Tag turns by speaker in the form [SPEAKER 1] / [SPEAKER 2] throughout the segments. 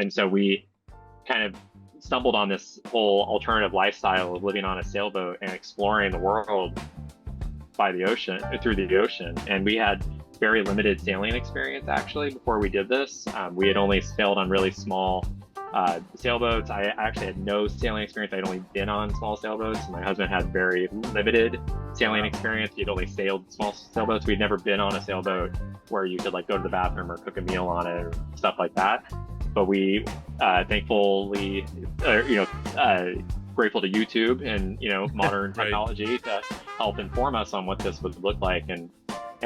[SPEAKER 1] And so we kind of stumbled on this whole alternative lifestyle of living on a sailboat and exploring the world by the ocean, through the ocean. And we had very limited sailing experience actually before we did this. We had only sailed on really small sailboats. I actually had no sailing experience. I'd only been on small sailboats. My husband had very limited sailing experience. He'd only sailed small sailboats. We'd never been on a sailboat where you could like go to the bathroom or cook a meal on it or stuff like that. But we thankfully, grateful to YouTube and modern
[SPEAKER 2] Right.
[SPEAKER 1] technology to help inform us on what this would look like. And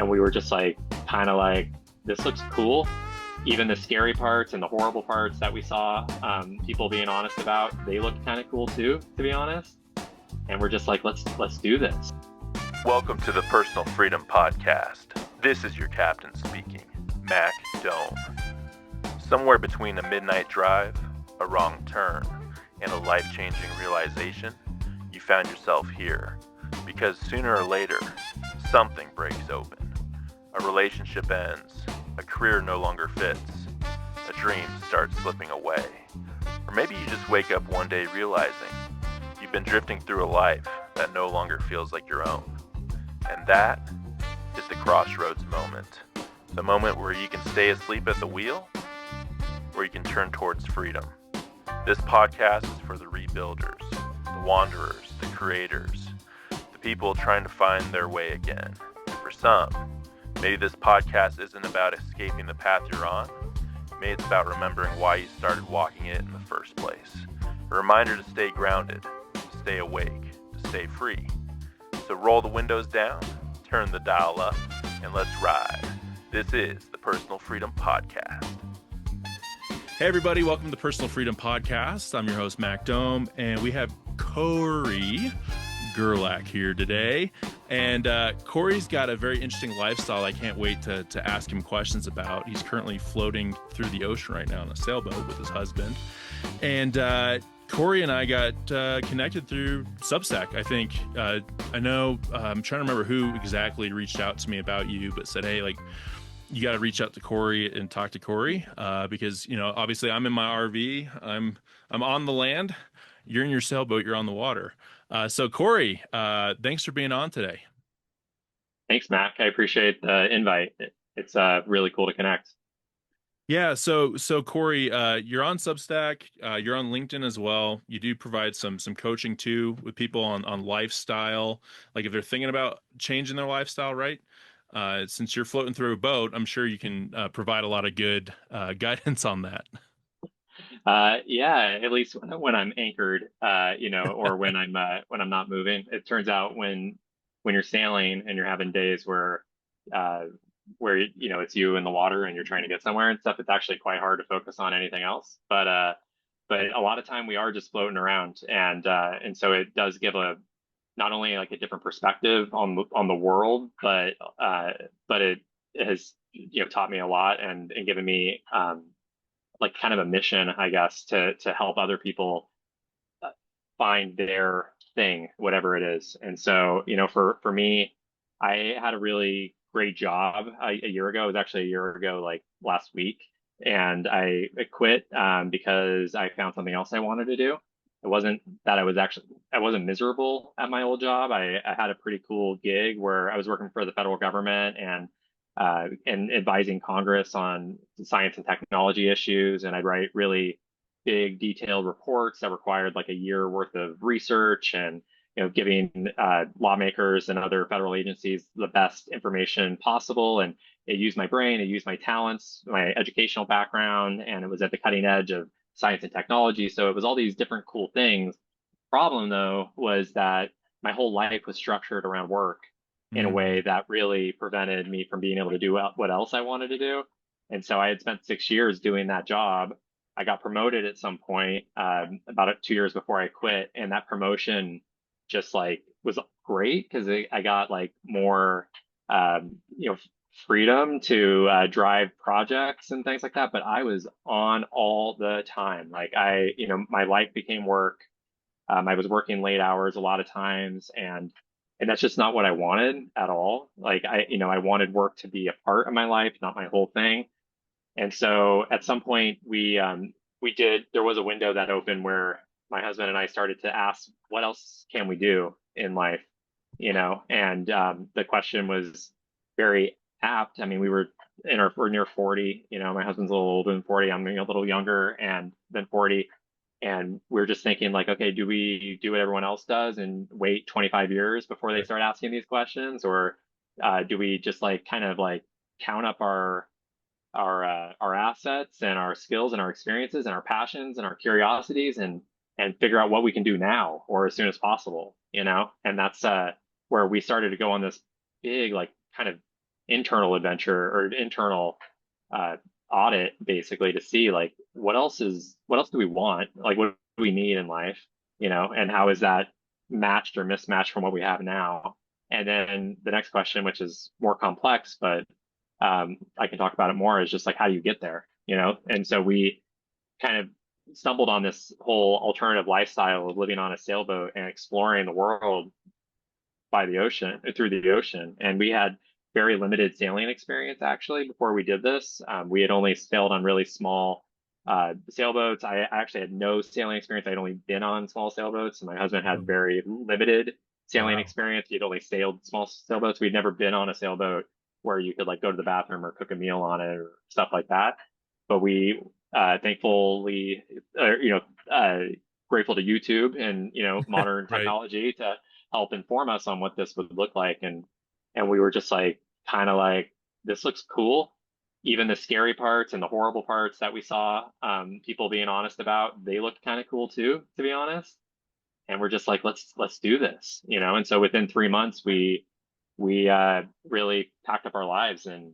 [SPEAKER 1] we were just like kind of like, this looks cool. Even the scary parts and the horrible parts that we saw people being honest about, they looked kind of cool too, to be honest. And we're just like, let's do this.
[SPEAKER 2] Welcome to the Personal Freedom Podcast. This is your captain speaking, Mac Dome. Somewhere between a midnight drive, a wrong turn, and a life-changing realization, you found yourself here. Because sooner or later, something breaks open. A relationship ends, a career no longer fits, a dream starts slipping away. Or maybe you just wake up one day realizing you've been drifting through a life that no longer feels like your own. And that is the crossroads moment. The moment where you can stay asleep at the wheel, or you can turn towards freedom. This podcast is for the rebuilders, the wanderers, the creators, the people trying to find their way again. For some, maybe this podcast isn't about escaping the path you're on. Maybe it's about remembering why you started walking it in the first place. A reminder to stay grounded, to stay awake, to stay free. So roll the windows down, turn the dial up, and let's ride. This is the Personal Freedom Podcast.
[SPEAKER 3] Hey everybody, welcome to the Personal Freedom Podcast. I'm your host, Mac Dome, and we have Cory Gerlach here today. And Cory's got a very interesting lifestyle I can't wait to ask him questions about. He's currently floating through the ocean right now on a sailboat with his husband. And Cory and I got connected through Substack, I think. I know, I'm trying to remember who exactly reached out to me about you, but said, hey, like, you got to reach out to Cory and talk to Cory because, obviously I'm in my RV. I'm on the land. You're in your sailboat. You're on the water. So Cory, thanks for being on today.
[SPEAKER 1] Thanks, Mac. I appreciate the invite. It's really cool to connect.
[SPEAKER 3] Yeah. So Cory, you're on Substack. You're on LinkedIn as well. You do provide some coaching too with people on lifestyle, like if they're thinking about changing their lifestyle, right? Since you're floating through a boat, I'm sure you can provide a lot of good guidance on that.
[SPEAKER 1] Yeah, at least when I'm anchored, or when I'm not moving. It turns out when you're sailing and you're having days where it's you in the water and you're trying to get somewhere and stuff, it's actually quite hard to focus on anything else. But a lot of time we are just floating around, and so it does give not only like a different perspective on the world, but it has taught me a lot and given me like kind of a mission, I guess, to help other people find their thing, whatever it is. And so for me, I had a really great job a year ago. It was actually a year ago, like last week, and I quit because I found something else I wanted to do. It wasn't that I wasn't miserable at my old job. I had a pretty cool gig where I was working for the federal government and advising Congress on science and technology issues. And I'd write really big, detailed reports that required like a year worth of research and giving lawmakers and other federal agencies the best information possible. And it used my brain, it used my talents, my educational background, and it was at the cutting edge of science and technology. So it was all these different cool things. Problem though was that my whole life was structured around work in a way that really prevented me from being able to do what else I wanted to do. And so I had spent 6 years doing that job. I got promoted at some point about 2 years before I quit, and that promotion just like was great because I got like more freedom to drive projects and things like that. But I was on all the time. Like my life became work. I was working late hours a lot of times, and that's just not what I wanted at all. Like I wanted work to be a part of my life, not my whole thing. And so at some point we there was a window that opened where my husband and I started to ask, what else can we do in life? And the question was very apt. I mean, we're near 40, my husband's a little older than 40. I'm a little younger and than 40. And we're just thinking like, okay, do we do what everyone else does and wait 25 years before they
[SPEAKER 3] Right.
[SPEAKER 1] start asking these questions? Or do we just like kind of like count up our assets and our skills and our experiences and our passions and our curiosities and figure out what we can do now or as soon as possible, And that's where we started to go on this big like kind of internal adventure or internal uh, audit basically to see like what else do we want? Like what do we need in life, and how is that matched or mismatched from what we have now? And then the next question, which is more complex, but I can talk about it more, is just like how do you get there, And so we kind of stumbled on this whole alternative lifestyle of living on a sailboat and exploring the world by the ocean, through the ocean. And we had very limited sailing experience actually before we did this. We had only sailed on really small sailboats. I actually had no sailing experience. I'd only been on small sailboats, and my husband had
[SPEAKER 3] Oh,
[SPEAKER 1] very limited sailing
[SPEAKER 3] wow.
[SPEAKER 1] experience. He'd only sailed small sailboats. We'd never been on a sailboat where you could like go to the bathroom or cook a meal on it or stuff like that. But we thankfully, grateful to YouTube and modern
[SPEAKER 3] Right.
[SPEAKER 1] technology to help inform us on what this would look like. And we were just like kind of like, this looks cool. Even the scary parts and the horrible parts that we saw people being honest about, they looked kind of cool too, to be honest. And we're just like, let's do this, And so within 3 months, we really packed up our lives and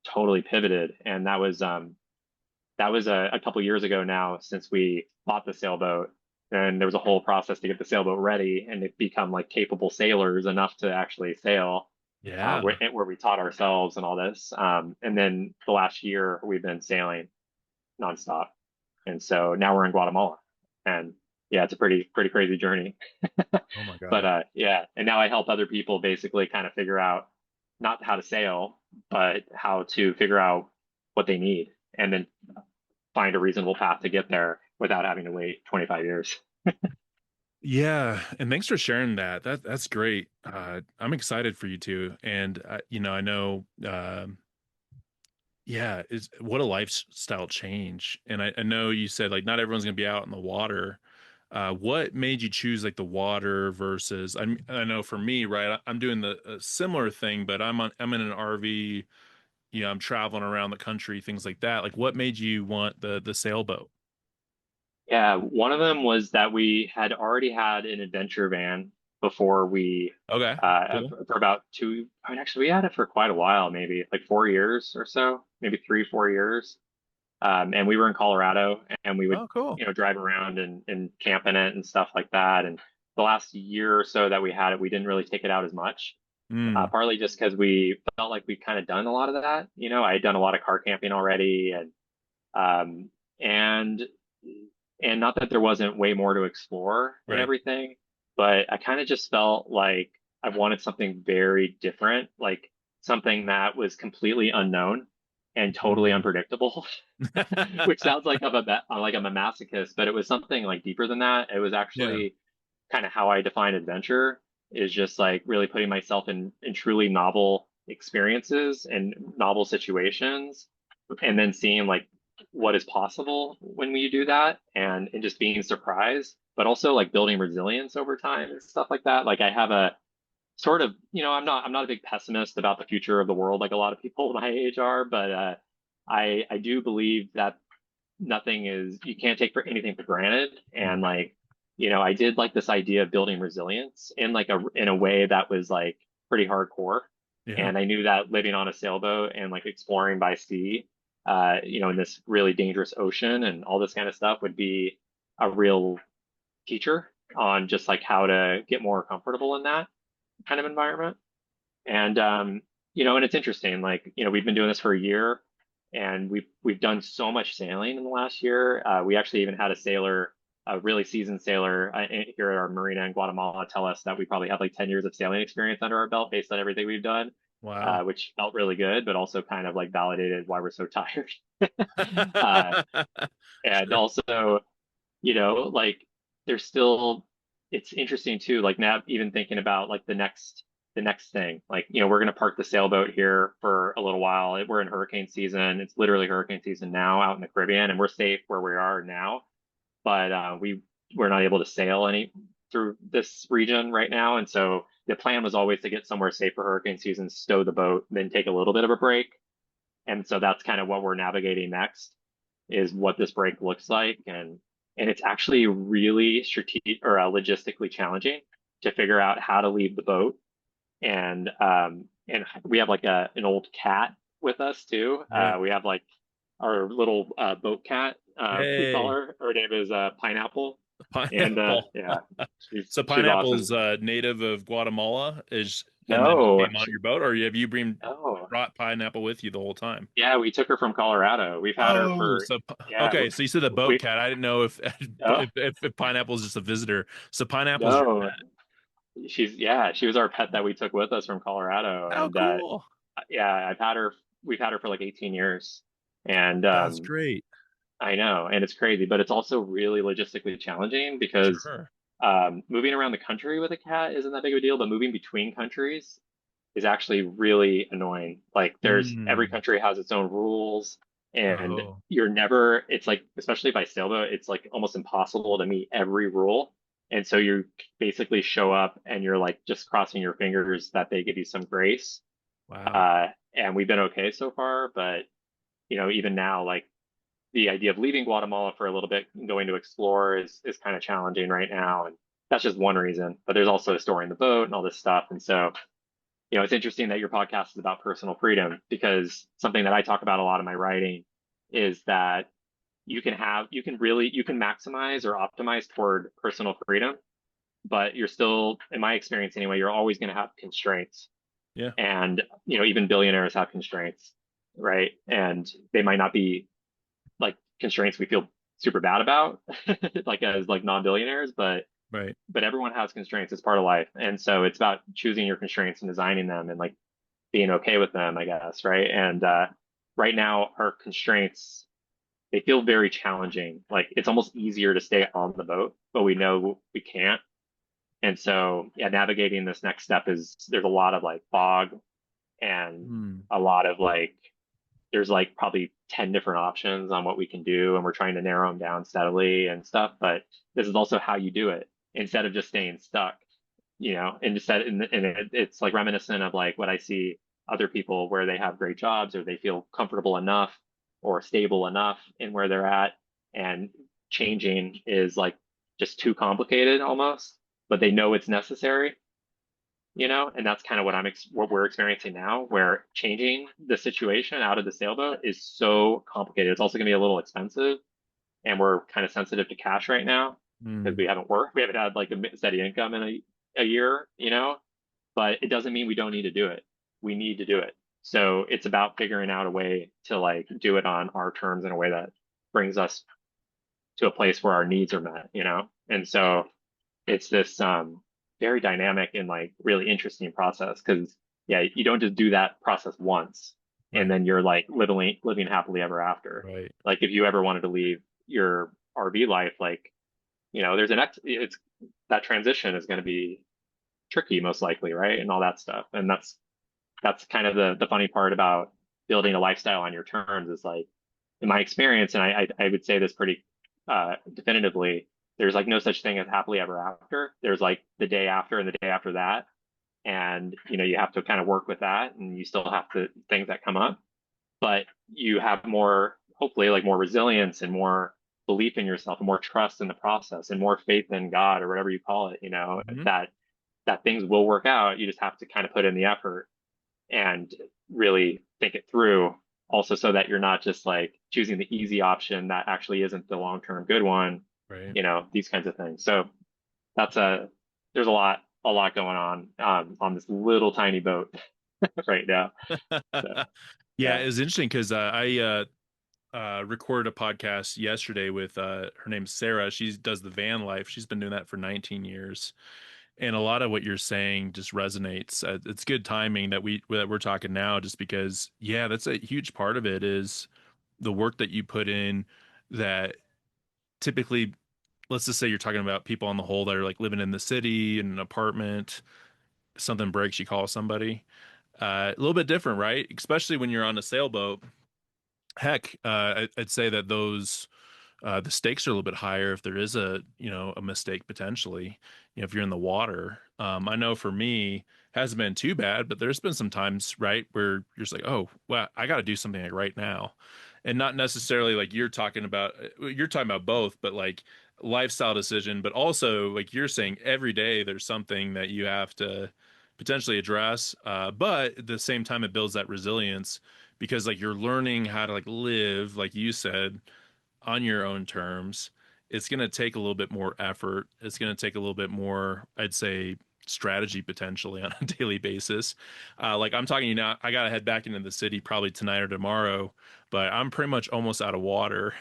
[SPEAKER 1] totally pivoted. And that was a couple years ago now since we bought the sailboat. And there was a whole process to get the sailboat ready and it become like capable sailors enough to actually sail,
[SPEAKER 3] Yeah.
[SPEAKER 1] where we taught ourselves and all this. And then the last year we've been sailing nonstop. And so now we're in Guatemala. And yeah, it's a pretty crazy journey.
[SPEAKER 3] Oh my
[SPEAKER 1] But
[SPEAKER 3] God.
[SPEAKER 1] yeah, and now I help other people basically kind of figure out not how to sail, but how to figure out what they need and then find a reasonable path to get there without having to wait 25 years.
[SPEAKER 3] Yeah, and thanks for sharing that. That's great. I'm excited for you too, and I know, yeah, it's what a lifestyle change. And I know you said like not everyone's gonna be out in the water. What made you choose like the water versus? I know for me, right, I'm doing the similar thing, but I'm in an RV. I'm traveling around the country, things like that. Like, what made you want the sailboat?
[SPEAKER 1] Yeah, one of them was that we had already had an adventure van before we,
[SPEAKER 3] Okay, cool.
[SPEAKER 1] for about I mean, actually, we had it for quite a while, maybe like 4 years or so, maybe 3, 4 years. And we were in Colorado and we would,
[SPEAKER 3] Oh, cool.
[SPEAKER 1] drive around and camp in it and stuff like that. And the last year or so that we had it, we didn't really take it out as much.
[SPEAKER 3] Mm,
[SPEAKER 1] Partly just because we felt like we'd kind of done a lot of that. I had done a lot of car camping already, um, and and not that there wasn't way more to explore and
[SPEAKER 3] right.
[SPEAKER 1] everything, but I kind of just felt like I wanted something very different, like something that was completely unknown and totally
[SPEAKER 3] Mm.
[SPEAKER 1] unpredictable, which sounds like I'm a masochist, but it was something like deeper than that. It was
[SPEAKER 3] Yeah.
[SPEAKER 1] actually kind of how I define adventure is just like really putting myself in truly novel experiences and novel situations and then seeing like what is possible when you do that and just being surprised, but also like building resilience over time and stuff like that. Like I have a sort of, I'm not a big pessimist about the future of the world like a lot of people my age are, but I do believe that you can't take for anything for granted. And
[SPEAKER 3] Mm.
[SPEAKER 1] like, I did like this idea of building resilience in a way that was like pretty hardcore.
[SPEAKER 3] Yeah.
[SPEAKER 1] And I knew that living on a sailboat and like exploring by sea, in this really dangerous ocean and all this kind of stuff would be a real teacher on just like how to get more comfortable in that kind of environment. And and it's interesting. Like, we've been doing this for a year, and we've done so much sailing in the last year. We actually even had a really seasoned sailor here at our marina in Guatemala, tell us that we probably have like 10 years of sailing experience under our belt based on everything we've done.
[SPEAKER 3] Wow.
[SPEAKER 1] which felt really good, but also kind of like validated why we're so tired. uh, and
[SPEAKER 3] Sure.
[SPEAKER 1] also, like there's still, it's interesting too, like now even thinking about like the next thing, like, we're going to park the sailboat here for a little while. We're in hurricane season. It's literally hurricane season now out in the Caribbean, and we're safe where we are now. But we're not able to sail any through this region right now. And so the plan was always to get somewhere safe for hurricane season, stow the boat, then take a little bit of a break. And so that's kind of what we're navigating next, is what this break looks like. And it's actually really strategic or logistically challenging to figure out how to leave the boat. And we have like an old cat with us too.
[SPEAKER 3] Yeah.
[SPEAKER 1] We have like our little boat cat. We call
[SPEAKER 3] Hey,
[SPEAKER 1] her. Her name is Pineapple, and
[SPEAKER 3] pineapple.
[SPEAKER 1] yeah, she's
[SPEAKER 3] So
[SPEAKER 1] she's
[SPEAKER 3] pineapple
[SPEAKER 1] awesome.
[SPEAKER 3] is native of Guatemala, is and then
[SPEAKER 1] No,
[SPEAKER 3] came on your boat, or have you
[SPEAKER 1] no,
[SPEAKER 3] brought pineapple with you the whole time?
[SPEAKER 1] yeah, we took her from Colorado. We've had her
[SPEAKER 3] Oh,
[SPEAKER 1] for,
[SPEAKER 3] so
[SPEAKER 1] yeah,
[SPEAKER 3] okay. So you said the boat
[SPEAKER 1] we
[SPEAKER 3] cat. I didn't know if
[SPEAKER 1] no,
[SPEAKER 3] if pineapple is just a visitor. So pineapple's your
[SPEAKER 1] no,
[SPEAKER 3] pet.
[SPEAKER 1] she was our pet that we took with us from Colorado,
[SPEAKER 3] Oh,
[SPEAKER 1] and
[SPEAKER 3] cool.
[SPEAKER 1] yeah, we've had her for like 18 years, and
[SPEAKER 3] That's great.
[SPEAKER 1] I know, and it's crazy, but it's also really logistically challenging because
[SPEAKER 3] Sure.
[SPEAKER 1] moving around the country with a cat isn't that big of a deal, but moving between countries is actually really annoying. Like every
[SPEAKER 3] Mm.
[SPEAKER 1] country has its own rules, and
[SPEAKER 3] Oh,
[SPEAKER 1] it's like, especially by sailboat, it's like almost impossible to meet every rule. And so you basically show up and you're like just crossing your fingers that they give you some grace.
[SPEAKER 3] wow.
[SPEAKER 1] Uh, and we've been okay so far, but even now, like the idea of leaving Guatemala for a little bit and going to explore is kind of challenging right now. And that's just one reason. But there's also storing the boat and all this stuff. And so, it's interesting that your podcast is about personal freedom, because something that I talk about a lot in my writing is that you can maximize or optimize toward personal freedom, but you're still, in my experience anyway, you're always going to have constraints.
[SPEAKER 3] Yeah.
[SPEAKER 1] And, even billionaires have constraints, right? And they might not be like constraints we feel super bad about, like as like non-billionaires,
[SPEAKER 3] Right.
[SPEAKER 1] but everyone has constraints. It's part of life. And so it's about choosing your constraints and designing them and like being okay with them, I guess, right? And right now our constraints, they feel very challenging. Like it's almost easier to stay on the boat, but we know we can't. And so, yeah, navigating this next step is, there's a lot of like fog, and
[SPEAKER 3] Hmm.
[SPEAKER 1] a lot of like, there's like probably 10 different options on what we can do, and we're trying to narrow them down steadily and stuff. But this is also how you do it instead of just staying stuck, and it's like reminiscent of like what I see other people where they have great jobs, or they feel comfortable enough or stable enough in where they're at, and changing is like just too complicated almost, but they know it's necessary, and that's kind of what we're experiencing now, where changing the situation out of the sailboat is so complicated. It's also going to be a little expensive, and we're kind of sensitive to cash right now because
[SPEAKER 3] Hmm.
[SPEAKER 1] we haven't had like a steady income in a year, but it doesn't mean we don't need to do it. We need to do it. So it's about figuring out a way to like do it on our terms in a way that brings us to a place where our needs are met. And so it's this very dynamic and like really interesting process, because yeah, you don't just do that process once and
[SPEAKER 3] Right.
[SPEAKER 1] then you're like living happily ever after.
[SPEAKER 3] Right.
[SPEAKER 1] Like if you ever wanted to leave your RV life, like, it's that transition is going to be tricky most likely, right? And all that stuff. And that's kind of the funny part about building a lifestyle on your terms, is like, in my experience, and I would say this pretty definitively, there's like no such thing as happily ever after. There's like the day after and the day after that. And, you have to kind of work with that, and you still have to things that come up, but you have more, hopefully like more resilience and more belief in yourself and more trust in the process and more faith in God or whatever you call it,
[SPEAKER 3] Hmm.
[SPEAKER 1] that things will work out. You just have to kind of put in the effort and really think it through, also, so that you're not just like choosing the easy option that actually isn't the long-term good one,
[SPEAKER 3] Right.
[SPEAKER 1] these kinds of things. So that's there's a lot going on this little tiny boat right now. So
[SPEAKER 3] Yeah,
[SPEAKER 1] yeah.
[SPEAKER 3] it was interesting because I recorded a podcast yesterday with her name's Sarah. She does the van life. She's been doing that for 19 years. And a lot of what you're saying just resonates. It's good timing that we're talking now, just because, yeah, that's a huge part of it is the work that you put in. That typically, let's just say you're talking about people on the whole that are like living in the city in an apartment, something breaks, you call somebody. A little bit different, right? Especially when you're on a sailboat. Heck, I'd say that those the stakes are a little bit higher if there is a mistake potentially, if you're in the water. I know for me, hasn't been too bad, but there's been some times, right, where you're just like, oh, well, I got to do something like right now. And not necessarily like you're talking about both, but like lifestyle decision, but also like you're saying every day there's something that you have to potentially address. But at the same time, it builds that resilience because like you're learning how to like live, like you said, on your own terms. It's going to take a little bit more effort. It's going to take a little bit more, I'd say, strategy potentially on a daily basis. Like I'm talking to you now, I got to head back into the city probably tonight or tomorrow, but I'm pretty much almost out of water.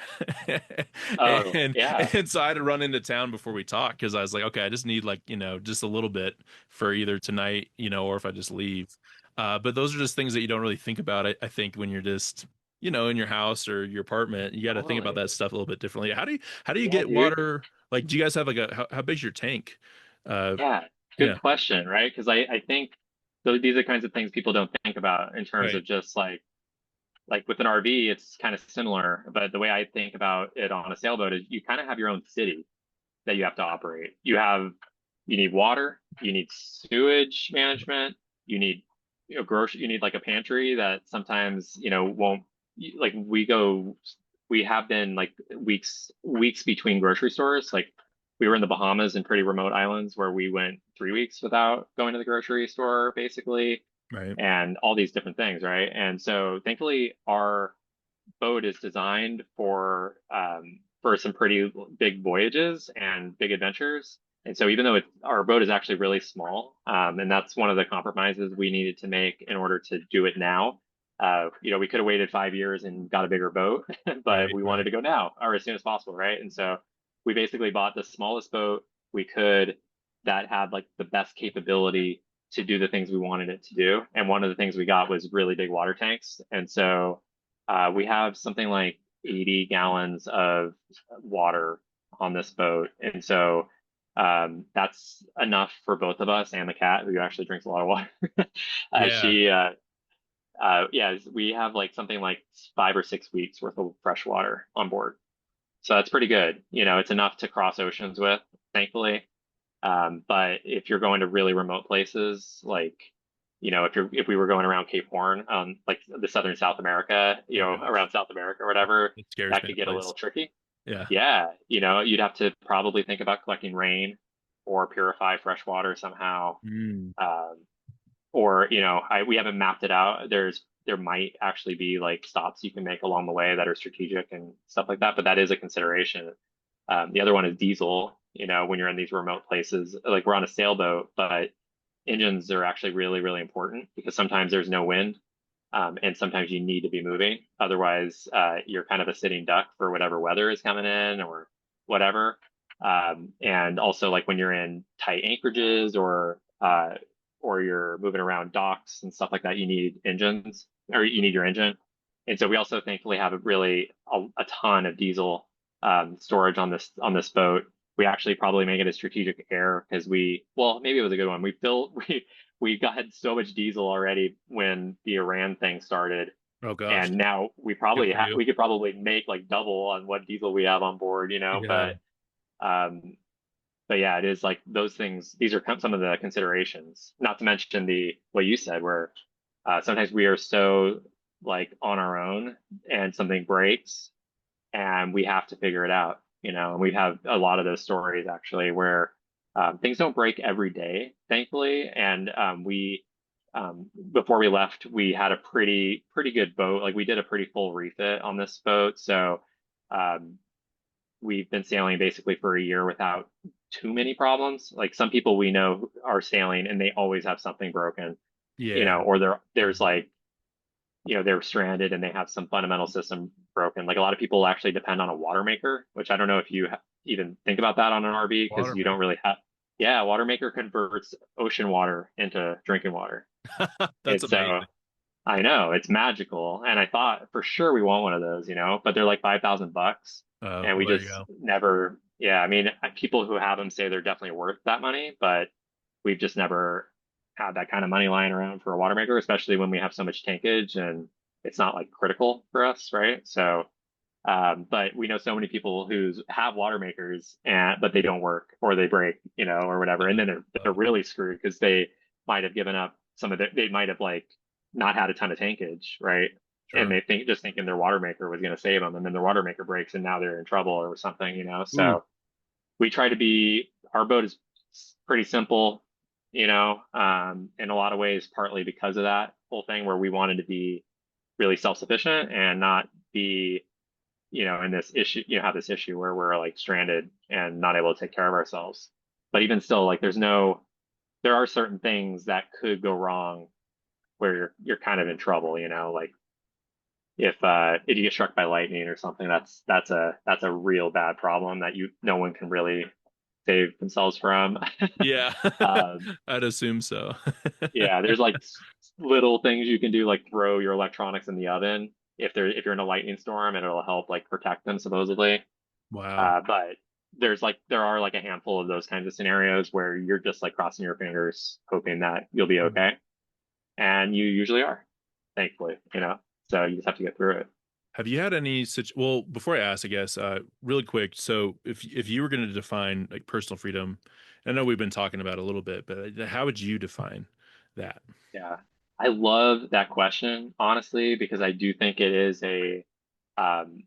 [SPEAKER 1] Oh,
[SPEAKER 3] and
[SPEAKER 1] yeah.
[SPEAKER 3] and so I had to run into town before we talk because I was like, okay, I just need like, just a little bit for either tonight, or if I just leave. But those are just things that you don't really think about, I think, when you're just in your house or your apartment. You got to think about
[SPEAKER 1] Totally.
[SPEAKER 3] that stuff a little bit differently. How do you
[SPEAKER 1] Yeah,
[SPEAKER 3] get
[SPEAKER 1] dude.
[SPEAKER 3] water? Like, do you guys have like how big's your tank? Uh,
[SPEAKER 1] Yeah. Good
[SPEAKER 3] yeah,
[SPEAKER 1] question, right? Because I think these are kinds of things people don't think about in terms
[SPEAKER 3] right,
[SPEAKER 1] of just like with an RV, it's kind of similar. But the way I think about it on a sailboat is you kind of have your own city that you have to operate. You need water, you need sewage management, you need grocery, you need like a pantry that sometimes won't like we have been like weeks between grocery stores. Like we were in the Bahamas and pretty remote islands where we went 3 weeks without going to the grocery store basically,
[SPEAKER 3] right.
[SPEAKER 1] and all these different things, right? And so thankfully our boat is designed for some pretty big voyages and big adventures. And so even though our boat is actually really small, and that's one of the compromises we needed to make in order to do it now. We could have waited 5 years and got a bigger boat, but
[SPEAKER 3] Right,
[SPEAKER 1] we wanted
[SPEAKER 3] right.
[SPEAKER 1] to go now or as soon as possible, right? And so we basically bought the smallest boat we could that had like the best capability to do the things we wanted it to do. And one of the things we got was really big water tanks. And so we have something like 80 gallons of water on this boat. And so that's enough for both of us and the cat, who actually drinks a lot of water.
[SPEAKER 3] Yeah,
[SPEAKER 1] She, yeah, we have like something like 5 or 6 weeks worth of fresh water on board. So that's pretty good. It's enough to cross oceans with, thankfully. But if you're going to really remote places, like, if we were going around Cape Horn, like the southern South America,
[SPEAKER 3] oh gosh,
[SPEAKER 1] around South America or whatever,
[SPEAKER 3] it scares
[SPEAKER 1] that
[SPEAKER 3] me
[SPEAKER 1] could
[SPEAKER 3] that
[SPEAKER 1] get a
[SPEAKER 3] place.
[SPEAKER 1] little tricky.
[SPEAKER 3] Yeah.
[SPEAKER 1] Yeah, you'd have to probably think about collecting rain or purify fresh water somehow.
[SPEAKER 3] Mm.
[SPEAKER 1] Um, or, we haven't mapped it out. There might actually be like stops you can make along the way that are strategic and stuff like that, but that is a consideration. The other one is diesel, when you're in these remote places, like we're on a sailboat, but engines are actually really, really important because sometimes there's no wind, and sometimes you need to be moving. Otherwise, you're kind of a sitting duck for whatever weather is coming in or whatever. And also, like when you're in tight anchorages or you're moving around docks and stuff like that, you need engines or you need your engine. And so we also thankfully have a ton of diesel storage on this boat. We actually probably make it a strategic error because well, maybe it was a good one. We got so much diesel already when the Iran thing started,
[SPEAKER 3] Oh gosh,
[SPEAKER 1] and now
[SPEAKER 3] good for you.
[SPEAKER 1] we could probably make like double on what diesel we have on board,
[SPEAKER 3] Yeah.
[SPEAKER 1] um, but yeah, it is like those things. These are some of the considerations. Not to mention the what you said, where sometimes we are so like on our own, and something breaks, and we have to figure it out. And we have a lot of those stories actually where things don't break every day, thankfully. And before we left, we had a pretty good boat. Like we did a pretty full refit on this boat, so um, we've been sailing basically for a year without too many problems. Like some people we know are sailing and they always have something broken,
[SPEAKER 3] Yeah.
[SPEAKER 1] or there's like, they're stranded and they have some fundamental system broken. Like a lot of people actually depend on a water maker, which I don't know if you even think about that on an RV because
[SPEAKER 3] Water
[SPEAKER 1] you don't
[SPEAKER 3] maker.
[SPEAKER 1] really have. Yeah, water maker converts ocean water into drinking water.
[SPEAKER 3] That's
[SPEAKER 1] And
[SPEAKER 3] amazing.
[SPEAKER 1] so I know it's magical. And I thought for sure we want one of those, but they're like $5,000. And
[SPEAKER 3] Well,
[SPEAKER 1] we
[SPEAKER 3] there you
[SPEAKER 1] just
[SPEAKER 3] go.
[SPEAKER 1] never, yeah, I mean, people who have them say they're definitely worth that money, but we've just never had that kind of money lying around for a water maker, especially when we have so much tankage and it's not like critical for us, right? So, but we know so many people who have water makers and but they don't work or they break, or whatever, and then they're
[SPEAKER 3] Oh,
[SPEAKER 1] really screwed because they might have given up some of their, they might have like not had a ton of tankage, right? And
[SPEAKER 3] sure.
[SPEAKER 1] they just thinking their water maker was going to save them, and then their water maker breaks, and now they're in trouble or something.
[SPEAKER 3] Ooh,
[SPEAKER 1] So we try to be, our boat is pretty simple, in a lot of ways, partly because of that whole thing where we wanted to be really self-sufficient and not be, in this issue, have this issue where we're like stranded and not able to take care of ourselves. But even still, like there are certain things that could go wrong where you're kind of in trouble, like if you get struck by lightning or something, that's a real bad problem that no one can really save themselves from.
[SPEAKER 3] yeah.
[SPEAKER 1] um,
[SPEAKER 3] I'd assume so.
[SPEAKER 1] yeah, there's like little things you can do, like throw your electronics in the oven if you're in a lightning storm, and it'll help like protect them supposedly.
[SPEAKER 3] Wow.
[SPEAKER 1] But there are like a handful of those kinds of scenarios where you're just like crossing your fingers, hoping that you'll be
[SPEAKER 3] Mhm.
[SPEAKER 1] okay, and you usually are, thankfully. So you just have to get through it.
[SPEAKER 3] Have you had any such, well, before I ask, I guess, really quick. So if you were going to define like personal freedom, I know we've been talking about it a little bit, but how would you define that?
[SPEAKER 1] Yeah, I love that question, honestly, because I do think it is um,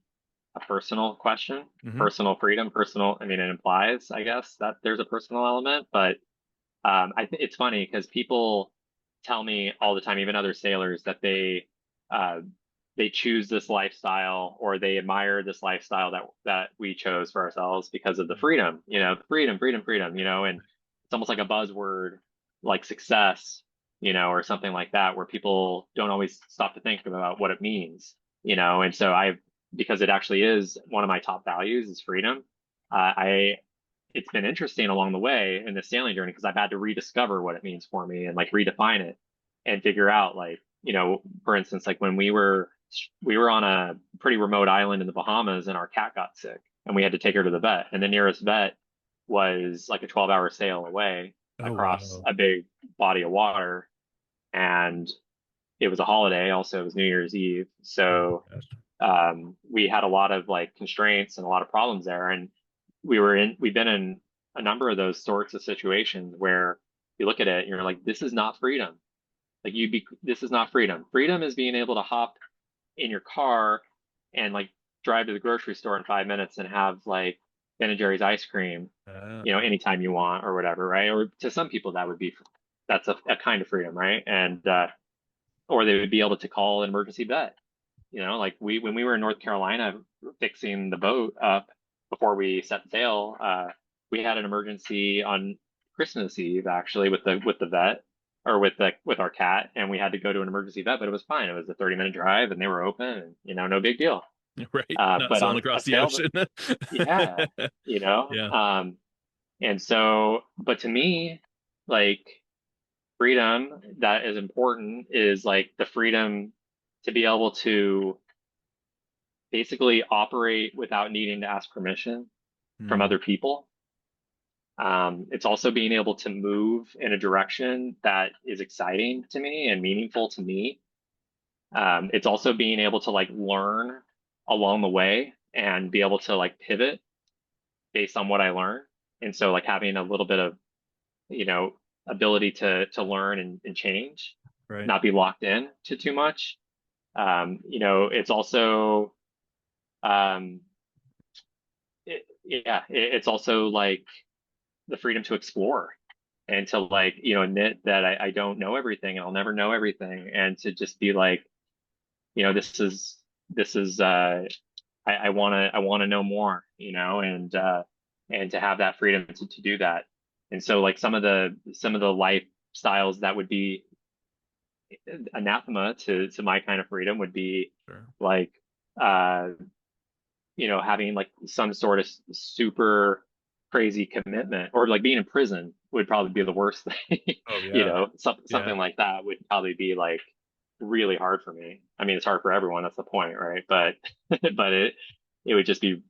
[SPEAKER 1] a personal question,
[SPEAKER 3] Hmm.
[SPEAKER 1] personal freedom, personal. I mean, it implies, I guess, that there's a personal element, but I think it's funny because people tell me all the time, even other sailors, that uh, they choose this lifestyle or they admire this lifestyle that we chose for ourselves because of the freedom, freedom, freedom, freedom, and it's almost like a buzzword, like success, or something like that, where people don't always stop to think about what it means. And so because it actually is one of my top values is freedom. I It's been interesting along the way in the sailing journey because I've had to rediscover what it means for me and like redefine it and figure out like, for instance, like when we were on a pretty remote island in the Bahamas and our cat got sick and we had to take her to the vet. And the nearest vet was like a 12-hour sail away
[SPEAKER 3] Oh,
[SPEAKER 1] across
[SPEAKER 3] wow.
[SPEAKER 1] a big body of water. And it was a holiday. Also, it was New Year's Eve.
[SPEAKER 3] Oh,
[SPEAKER 1] So
[SPEAKER 3] gosh.
[SPEAKER 1] we had a lot of like constraints and a lot of problems there. And we've been in a number of those sorts of situations where you look at it and you're like, this is not freedom. This is not freedom. Freedom is being able to hop in your car and like drive to the grocery store in 5 minutes and have like Ben and Jerry's ice cream,
[SPEAKER 3] Uh,
[SPEAKER 1] anytime you want or whatever, right? Or to some people that's a kind of freedom, right? And or they would be able to call an emergency vet. Like when we were in North Carolina fixing the boat up before we set sail, we had an emergency on Christmas Eve actually with the vet or with our cat, and we had to go to an emergency vet, but it was fine. It was a 30-minute drive, and they were open, and no big deal.
[SPEAKER 3] right. Not
[SPEAKER 1] But
[SPEAKER 3] sailing
[SPEAKER 1] on a
[SPEAKER 3] across the
[SPEAKER 1] sail,
[SPEAKER 3] ocean.
[SPEAKER 1] yeah, you know.
[SPEAKER 3] Yeah.
[SPEAKER 1] Um, and so, but to me, like freedom that is important is like the freedom to be able to basically operate without needing to ask permission from
[SPEAKER 3] Mm,
[SPEAKER 1] other people. It's also being able to move in a direction that is exciting to me and meaningful to me. It's also being able to like learn along the way and be able to like pivot based on what I learn. And so like having a little bit of, you know, ability to learn and change,
[SPEAKER 3] right.
[SPEAKER 1] not be locked in to too much. It's also um, it's also like the freedom to explore and to like, admit that I don't know everything and I'll never know everything. And to just be like, this is I want to know more, and to have that freedom to do that. And so like some of the lifestyles that would be anathema to my kind of freedom would be
[SPEAKER 3] Sure.
[SPEAKER 1] like, uh, having like some sort of super crazy commitment or like being in prison would probably be the worst thing.
[SPEAKER 3] Oh yeah. Yeah.
[SPEAKER 1] Something like that would probably be like really hard for me. I mean, it's hard for everyone. That's the point, right? But but it would just be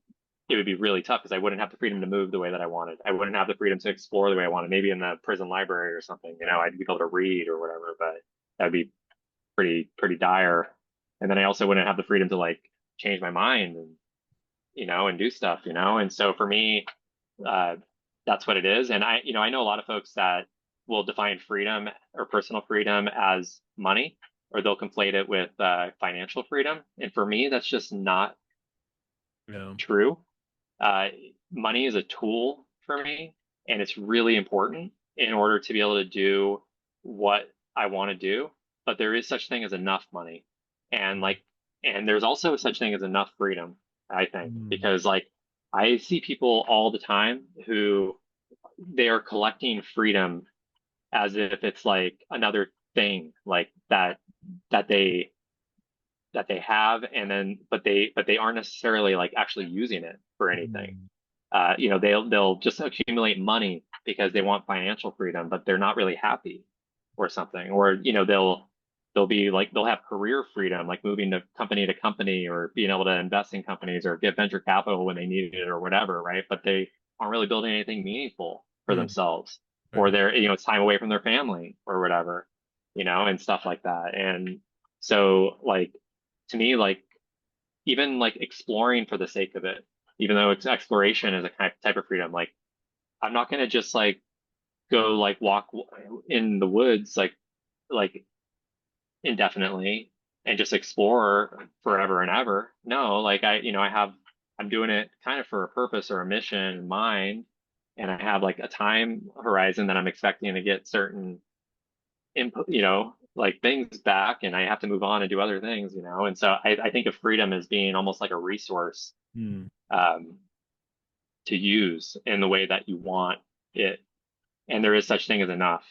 [SPEAKER 1] it would be really tough because I wouldn't have the freedom to move the way that I wanted. I wouldn't have the freedom to explore the way I wanted. Maybe in the prison library or something, I'd be able to read or whatever, but that'd be pretty dire. And then I also wouldn't have the freedom to like change my mind and and do stuff, And so for me, uh, that's what it is. And I know a lot of folks that will define freedom or personal freedom as money, or they'll conflate it with financial freedom. And for me, that's just not
[SPEAKER 3] Yeah.
[SPEAKER 1] true. Uh, Money is a tool for me, and it's really important in order to be able to do what I want to do. But there is such thing as enough money, and and there's also such thing as enough freedom, I think,
[SPEAKER 3] Mm.
[SPEAKER 1] because like I see people all the time who they are collecting freedom as if it's like another thing like that they have, and then but they aren't necessarily like actually using it for anything.
[SPEAKER 3] Mm.
[SPEAKER 1] They'll just accumulate money because they want financial freedom, but they're not really happy or something. Or they'll be like they'll have career freedom, like moving to company, or being able to invest in companies or get venture capital when they need it or whatever, right? But they aren't really building anything meaningful for
[SPEAKER 3] Mm.
[SPEAKER 1] themselves, or
[SPEAKER 3] Right.
[SPEAKER 1] it's time away from their family or whatever, and stuff like that. And so like to me, like even like exploring for the sake of it, even though it's exploration is a kind of type of freedom, like I'm not gonna just like go like walk in the woods like indefinitely and just explore forever and ever. No, like I'm doing it kind of for a purpose or a mission in mind, and I have like a time horizon that I'm expecting to get certain input, like things back, and I have to move on and do other things, And so I think of freedom as being almost like a resource
[SPEAKER 3] Mm.
[SPEAKER 1] um, to use in the way that you want it. And there is such thing as enough.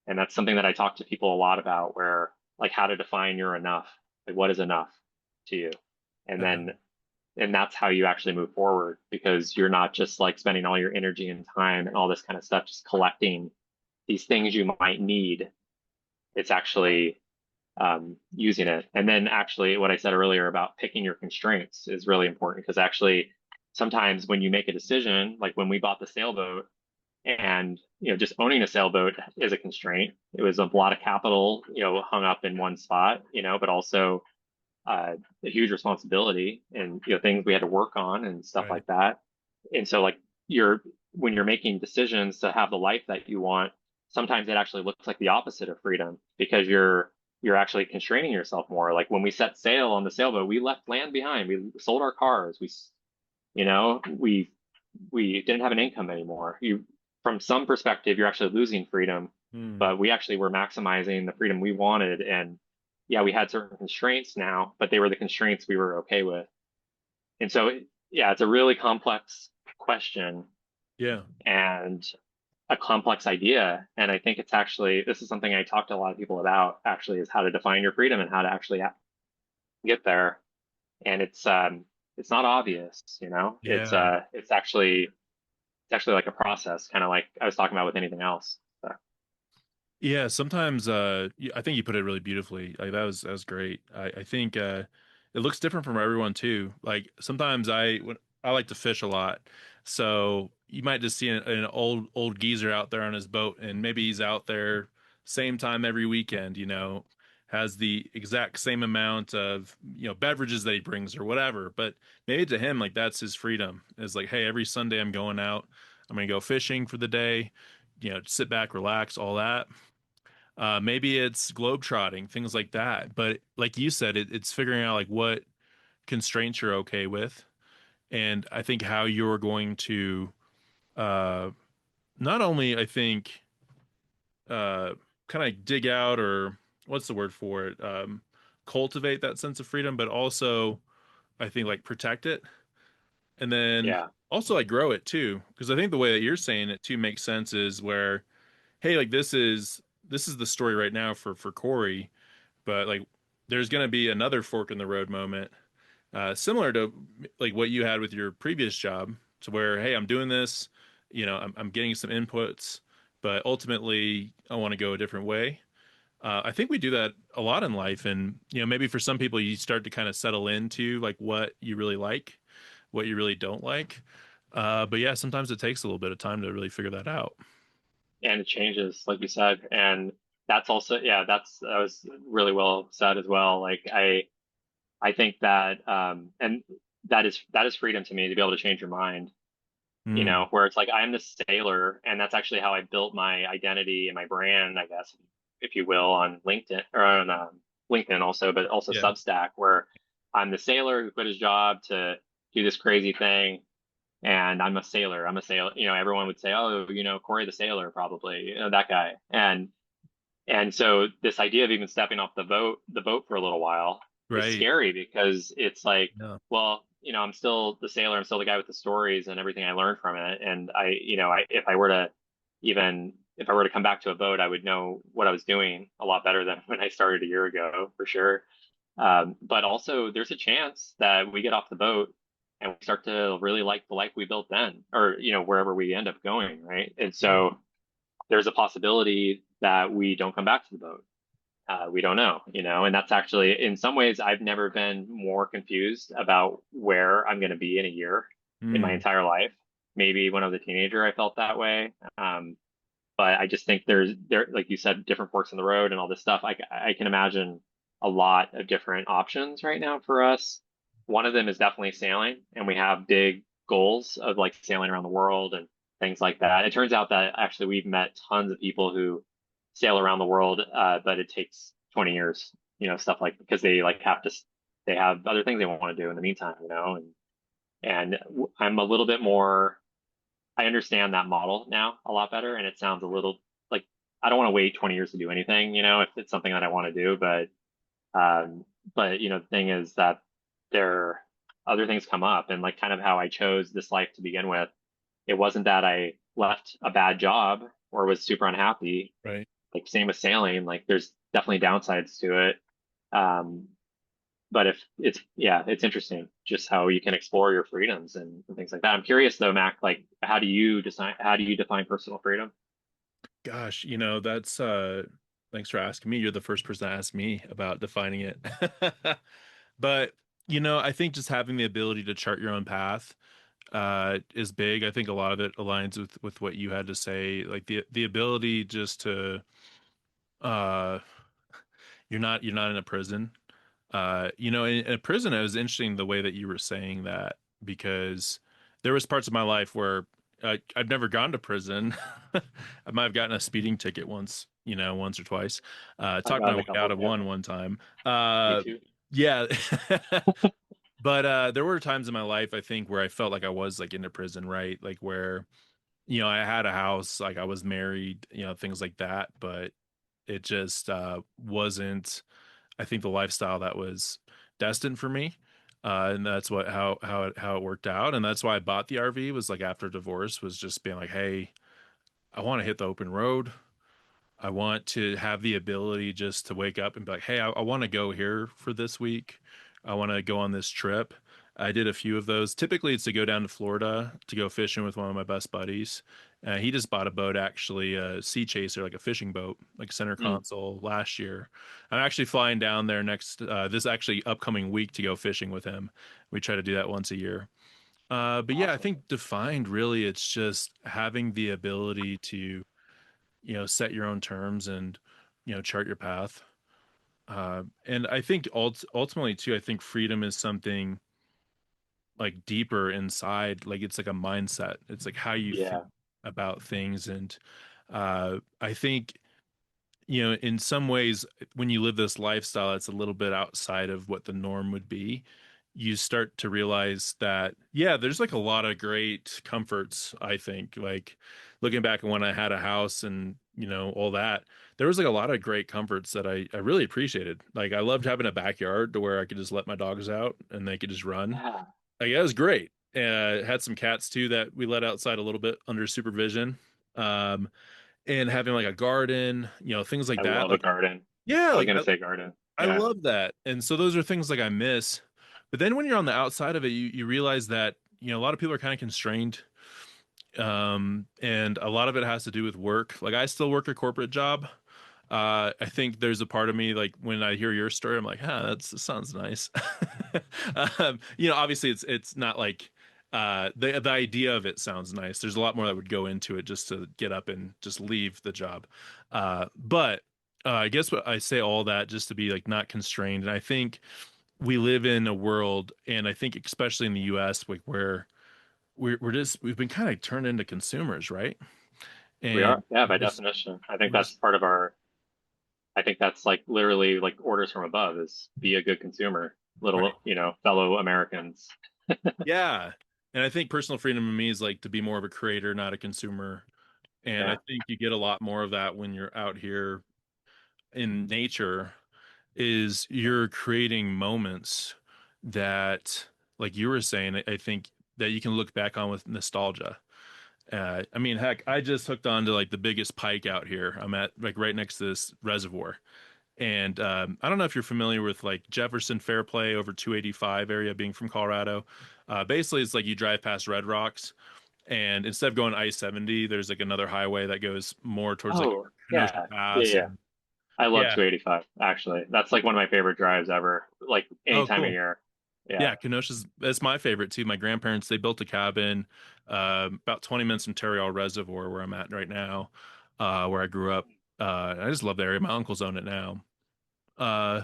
[SPEAKER 1] And that's something that I talk to people a lot about, where like how to define your enough, like what is enough to you, and
[SPEAKER 3] Uh,
[SPEAKER 1] then and that's how you actually move forward, because you're not just like spending all your energy and time and all this kind of stuff just collecting these things you might need. It's actually using it. And then actually what I said earlier about picking your constraints is really important, because actually sometimes when you make a decision, like when we bought the sailboat, and just owning a sailboat is a constraint. It was a lot of capital, hung up in one spot, but also a huge responsibility, and things we had to work on and stuff
[SPEAKER 3] right.
[SPEAKER 1] like that. And so like you're when you're making decisions to have the life that you want, sometimes it actually looks like the opposite of freedom, because you're actually constraining yourself more. Like when we set sail on the sailboat, we left land behind. We sold our cars. You know, we didn't have an income anymore. From some perspective, you're actually losing freedom,
[SPEAKER 3] Mm.
[SPEAKER 1] but we actually were maximizing the freedom we wanted. And yeah, we had certain constraints now, but they were the constraints we were okay with. And so, yeah, it's a really complex question
[SPEAKER 3] Yeah.
[SPEAKER 1] and a complex idea. And I think this is something I talk to a lot of people about, actually, is how to define your freedom and how to actually get there. And it's not obvious,
[SPEAKER 3] Yeah.
[SPEAKER 1] it's actually like a process, kind of like I was talking about with anything else. So,
[SPEAKER 3] Yeah, sometimes I think you put it really beautifully. Like that was great. I think it looks different from everyone too. Like sometimes I like to fish a lot. So you might just see an old geezer out there on his boat, and maybe he's out there same time every weekend, has the exact same amount of, beverages that he brings or whatever. But maybe to him, like that's his freedom. Is like, hey, every Sunday I'm going out. I'm gonna go fishing for the day, sit back, relax, all that. Maybe it's globetrotting, things like that. But like you said, it's figuring out like what constraints you're okay with, and I think how you're going to uh, not only I think kind of dig out, or what's the word for it, cultivate that sense of freedom, but also I think like protect it, and then
[SPEAKER 1] yeah,
[SPEAKER 3] also like grow it too. Because I think the way that you're saying it too makes sense is where, hey, like this is the story right now for Cory, but like there's going to be another fork in the road moment, similar to like what you had with your previous job, to where, hey, I'm doing this, I'm getting some inputs, but ultimately I want to go a different way. I think we do that a lot in life, and maybe for some people, you start to kind of settle into like what you really like, what you really don't like. But yeah, sometimes it takes a little bit of time to really figure that out.
[SPEAKER 1] And it changes, like you said, and that's also, yeah, that was really well said as well. Like I think that, and that is freedom to me to be able to change your mind.
[SPEAKER 3] Mm,
[SPEAKER 1] Where it's like I'm the sailor, and that's actually how I built my identity and my brand, I guess, if you will, on LinkedIn or on LinkedIn also, but also
[SPEAKER 3] yeah,
[SPEAKER 1] Substack, where I'm the sailor who quit his job to do this crazy thing, and I'm a sailor. I'm a sailor. Everyone would say, "Oh, Cory the sailor, probably, that guy." And so this idea of even stepping off the boat for a little while is
[SPEAKER 3] right.
[SPEAKER 1] scary because it's like,
[SPEAKER 3] Yeah.
[SPEAKER 1] well, I'm still the sailor. I'm still the guy with the stories and everything I learned from it. And if I were to come back to a boat, I would know what I was doing a lot better than when I started a year ago, for sure. But also, there's a chance that we get off the boat and we start to really like the life we built then, or wherever we end up going, right? And so there's a possibility that we don't come back to the boat. We don't know, and that's actually, in some ways, I've never been more confused about where I'm going to be in a year in my
[SPEAKER 3] Mm,
[SPEAKER 1] entire life. Maybe when I was a teenager, I felt that way. But I just think there, like you said, different forks in the road and all this stuff. I can imagine a lot of different options right now for us. One of them is definitely sailing, and we have big goals of like sailing around the world and things like that. It turns out that actually we've met tons of people who sail around the world, but it takes 20 years, stuff like, because they like they have other things they want to do in the meantime, and I'm a little bit more, I understand that model now a lot better, and it sounds a little like I don't want to wait 20 years to do anything, if it's something that I want to do, um, but the thing is that there other things come up, and like kind of how I chose this life to begin with. It wasn't that I left a bad job or was super unhappy.
[SPEAKER 3] right.
[SPEAKER 1] Like same with sailing, like there's definitely downsides to it. Um, but if it's yeah, it's interesting just how you can explore your freedoms and things like that. I'm curious though, Mac, like how do you define personal freedom?
[SPEAKER 3] Gosh, that's thanks for asking me. You're the first person to ask me about defining it. But, I think just having the ability to chart your own path is big. I think a lot of it aligns with what you had to say, like the ability just to uh you're not in a prison. In a prison, it was interesting the way that you were saying that, because there was parts of my life where I've never gone to prison. I might have gotten a speeding ticket once, once or twice.
[SPEAKER 1] I've
[SPEAKER 3] Talked my
[SPEAKER 1] gotten
[SPEAKER 3] way
[SPEAKER 1] a couple,
[SPEAKER 3] out of
[SPEAKER 1] yeah,
[SPEAKER 3] one time.
[SPEAKER 1] me
[SPEAKER 3] Uh,
[SPEAKER 1] too.
[SPEAKER 3] yeah. But there were times in my life, I think, where I felt like I was like into prison, right? Like where, I had a house, like I was married, things like that, but it just wasn't, I think, the lifestyle that was destined for me. And that's how it worked out. And that's why I bought the RV, was like after divorce, was just being like, hey, I want to hit the open road. I want to have the ability just to wake up and be like, hey, I want to go here for this week. I want to go on this trip. I did a few of those. Typically, it's to go down to Florida to go fishing with one of my best buddies. He just bought a boat, actually, a Sea Chaser, like a fishing boat, like center
[SPEAKER 1] Mm,
[SPEAKER 3] console last year. I'm actually flying down there this actually upcoming week to go fishing with him. We try to do that once a year. But yeah, I
[SPEAKER 1] awesome.
[SPEAKER 3] think defined really, it's just having the ability to set your own terms and chart your path. And I think ultimately too, I think freedom is something like deeper inside. Like it's like a mindset. It's like how you feel
[SPEAKER 1] Yeah.
[SPEAKER 3] about things. And I think in some ways, when you live this lifestyle, it's a little bit outside of what the norm would be. You start to realize that, yeah, there's like a lot of great comforts, I think. Like looking back at when I had a house and, all that, there was like a lot of great comforts that I really appreciated. Like I loved having a backyard to where I could just let my dogs out and they could just run.
[SPEAKER 1] Yeah.
[SPEAKER 3] Like that was great. Had some cats too that we let outside a little bit under supervision. Um, and having like a garden, things like
[SPEAKER 1] I
[SPEAKER 3] that.
[SPEAKER 1] love a
[SPEAKER 3] Like,
[SPEAKER 1] garden.
[SPEAKER 3] yeah,
[SPEAKER 1] I was
[SPEAKER 3] like
[SPEAKER 1] gonna say garden.
[SPEAKER 3] I
[SPEAKER 1] Yeah.
[SPEAKER 3] love that. And so those are things like I miss. But then when you're on the outside of it, you realize that, a lot of people are kind of constrained. And a lot of it has to do with work. Like I still work a corporate job. I think there's a part of me like when I hear your story, I'm like, huh, that sounds nice. Obviously it's not like the idea of it sounds nice. There's a lot more that would go into it just to get up and just leave the job. But I guess what I say all that just to be like not constrained. And I think we live in a world, and I think especially in the US, like where we've been kind of turned into consumers, right?
[SPEAKER 1] We are,
[SPEAKER 3] And
[SPEAKER 1] yeah, by
[SPEAKER 3] we're just
[SPEAKER 1] definition. I think
[SPEAKER 3] we're
[SPEAKER 1] that's
[SPEAKER 3] just
[SPEAKER 1] part of our, I think that's like literally like orders from above is be a good consumer,
[SPEAKER 3] right.
[SPEAKER 1] little, fellow Americans.
[SPEAKER 3] Yeah. And I think personal freedom to me is like to be more of a creator, not a consumer. And I
[SPEAKER 1] Yeah.
[SPEAKER 3] think you get a lot more of that when you're out here in nature, is you're creating moments that, like you were saying, I think that you can look back on with nostalgia. I mean, heck, I just hooked on to like the biggest pike out here. I'm at like right next to this reservoir. And I don't know if you're familiar with like Jefferson Fairplay over 285 area, being from Colorado. Basically, it's like you drive past Red Rocks, and instead of going I-70, there's like another highway that goes more towards like
[SPEAKER 1] Oh,
[SPEAKER 3] Kenosha
[SPEAKER 1] yeah. Yeah.
[SPEAKER 3] Pass.
[SPEAKER 1] Yeah.
[SPEAKER 3] And
[SPEAKER 1] I love
[SPEAKER 3] yeah.
[SPEAKER 1] 285, actually. That's like one of my favorite drives ever, like any
[SPEAKER 3] Oh,
[SPEAKER 1] time of
[SPEAKER 3] cool.
[SPEAKER 1] year. Yeah.
[SPEAKER 3] Yeah, Kenosha's that's my favorite too. My grandparents, they built a cabin about 20 minutes from Terreal Reservoir, where I'm at right now, where I grew up. I just love the area. My uncles own it now. Uh,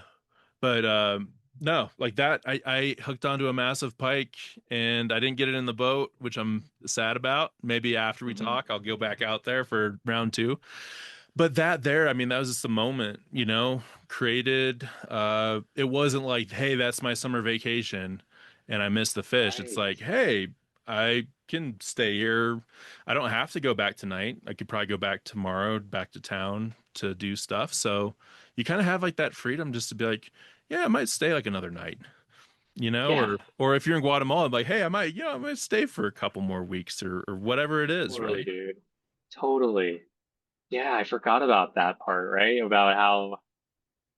[SPEAKER 3] but no, like that, I hooked onto a massive pike, and I didn't get it in the boat, which I'm sad about. Maybe after we
[SPEAKER 1] Hmm.
[SPEAKER 3] talk, I'll go back out there for round two. But that there, I mean, that was just a moment, created. It wasn't like, hey, that's my summer vacation and I missed the fish. It's
[SPEAKER 1] Right.
[SPEAKER 3] like, hey, I can stay here. I don't have to go back tonight. I could probably go back tomorrow, back to town to do stuff. So you kind of have like that freedom just to be like, yeah, I might stay like another night,
[SPEAKER 1] Yeah.
[SPEAKER 3] or if you're in Guatemala, like, hey, I might stay for a couple more weeks or whatever it is,
[SPEAKER 1] Totally,
[SPEAKER 3] right?
[SPEAKER 1] dude. Totally. Yeah, I forgot about that part, right? About how,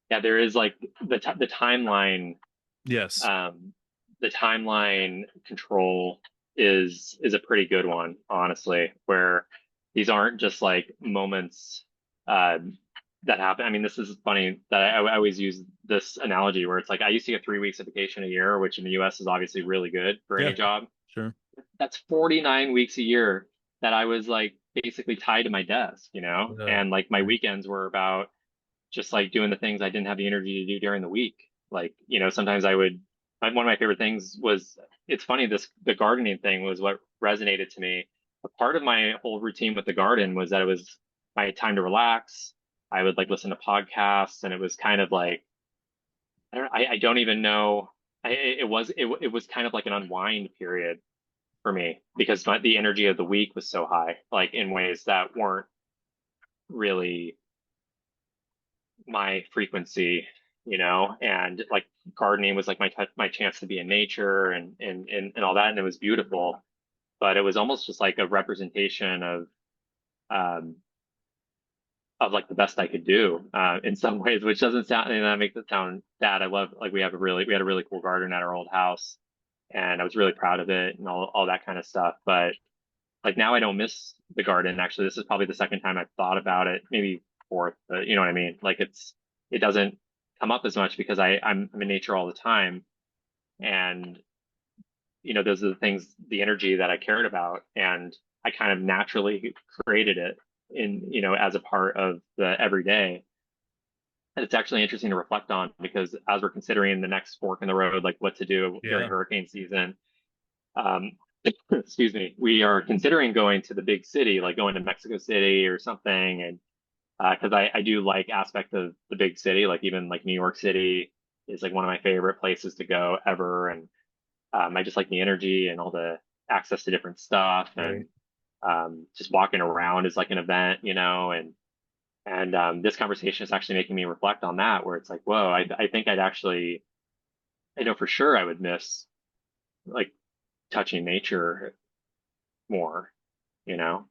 [SPEAKER 1] yeah, there is like the timeline,
[SPEAKER 3] Yes.
[SPEAKER 1] um, the timeline control is a pretty good one, honestly, where these aren't just like moments um, that happen. I mean, this is funny that I always use this analogy where it's like I used to get 3 weeks of vacation a year, which in the US is obviously really good for any
[SPEAKER 3] Yeah,
[SPEAKER 1] job.
[SPEAKER 3] sure.
[SPEAKER 1] That's 49 weeks a year that I was like basically tied to my desk,
[SPEAKER 3] Yeah.
[SPEAKER 1] and like my weekends were about just like doing the things I didn't have the energy to do during the week. Like, sometimes one of my favorite things was, it's funny, the gardening thing was what resonated to me. A part of my whole routine with the garden was that it was my time to relax. I would like listen to podcasts, and it was kind of like, I don't even know. It was kind of like an unwind period for me because the energy of the week was so high, like in ways that weren't really my frequency, and like gardening was like my chance to be in nature and all that, and it was beautiful, but it was almost just like a representation um of like the best I could do in some ways, which doesn't sound, and that makes it sound bad. I love, like, we had a really cool garden at our old house, and I was really proud of it and all that kind of stuff. But like now I don't miss the garden. Actually, this is probably the second time I've thought about it, maybe fourth, but you know what I mean? Like it doesn't come up as much because I'm in nature all the time. And, those are the things, the energy that I cared about. And I kind of naturally created it as a part of the everyday. And it's actually interesting to reflect on because as we're considering the next fork in the road, like what to do during
[SPEAKER 3] Yeah.
[SPEAKER 1] hurricane season, um, excuse me, we are considering going to the big city, like going to Mexico City or something. And because I do like aspect of the big city, like even like New York City is like one of my favorite places to go ever. And I just like the energy and all the access to different stuff.
[SPEAKER 3] Right.
[SPEAKER 1] And just walking around is like an event, and this conversation is actually making me reflect on that, where it's like, whoa, I think I know for sure I would miss like touching nature more, you know?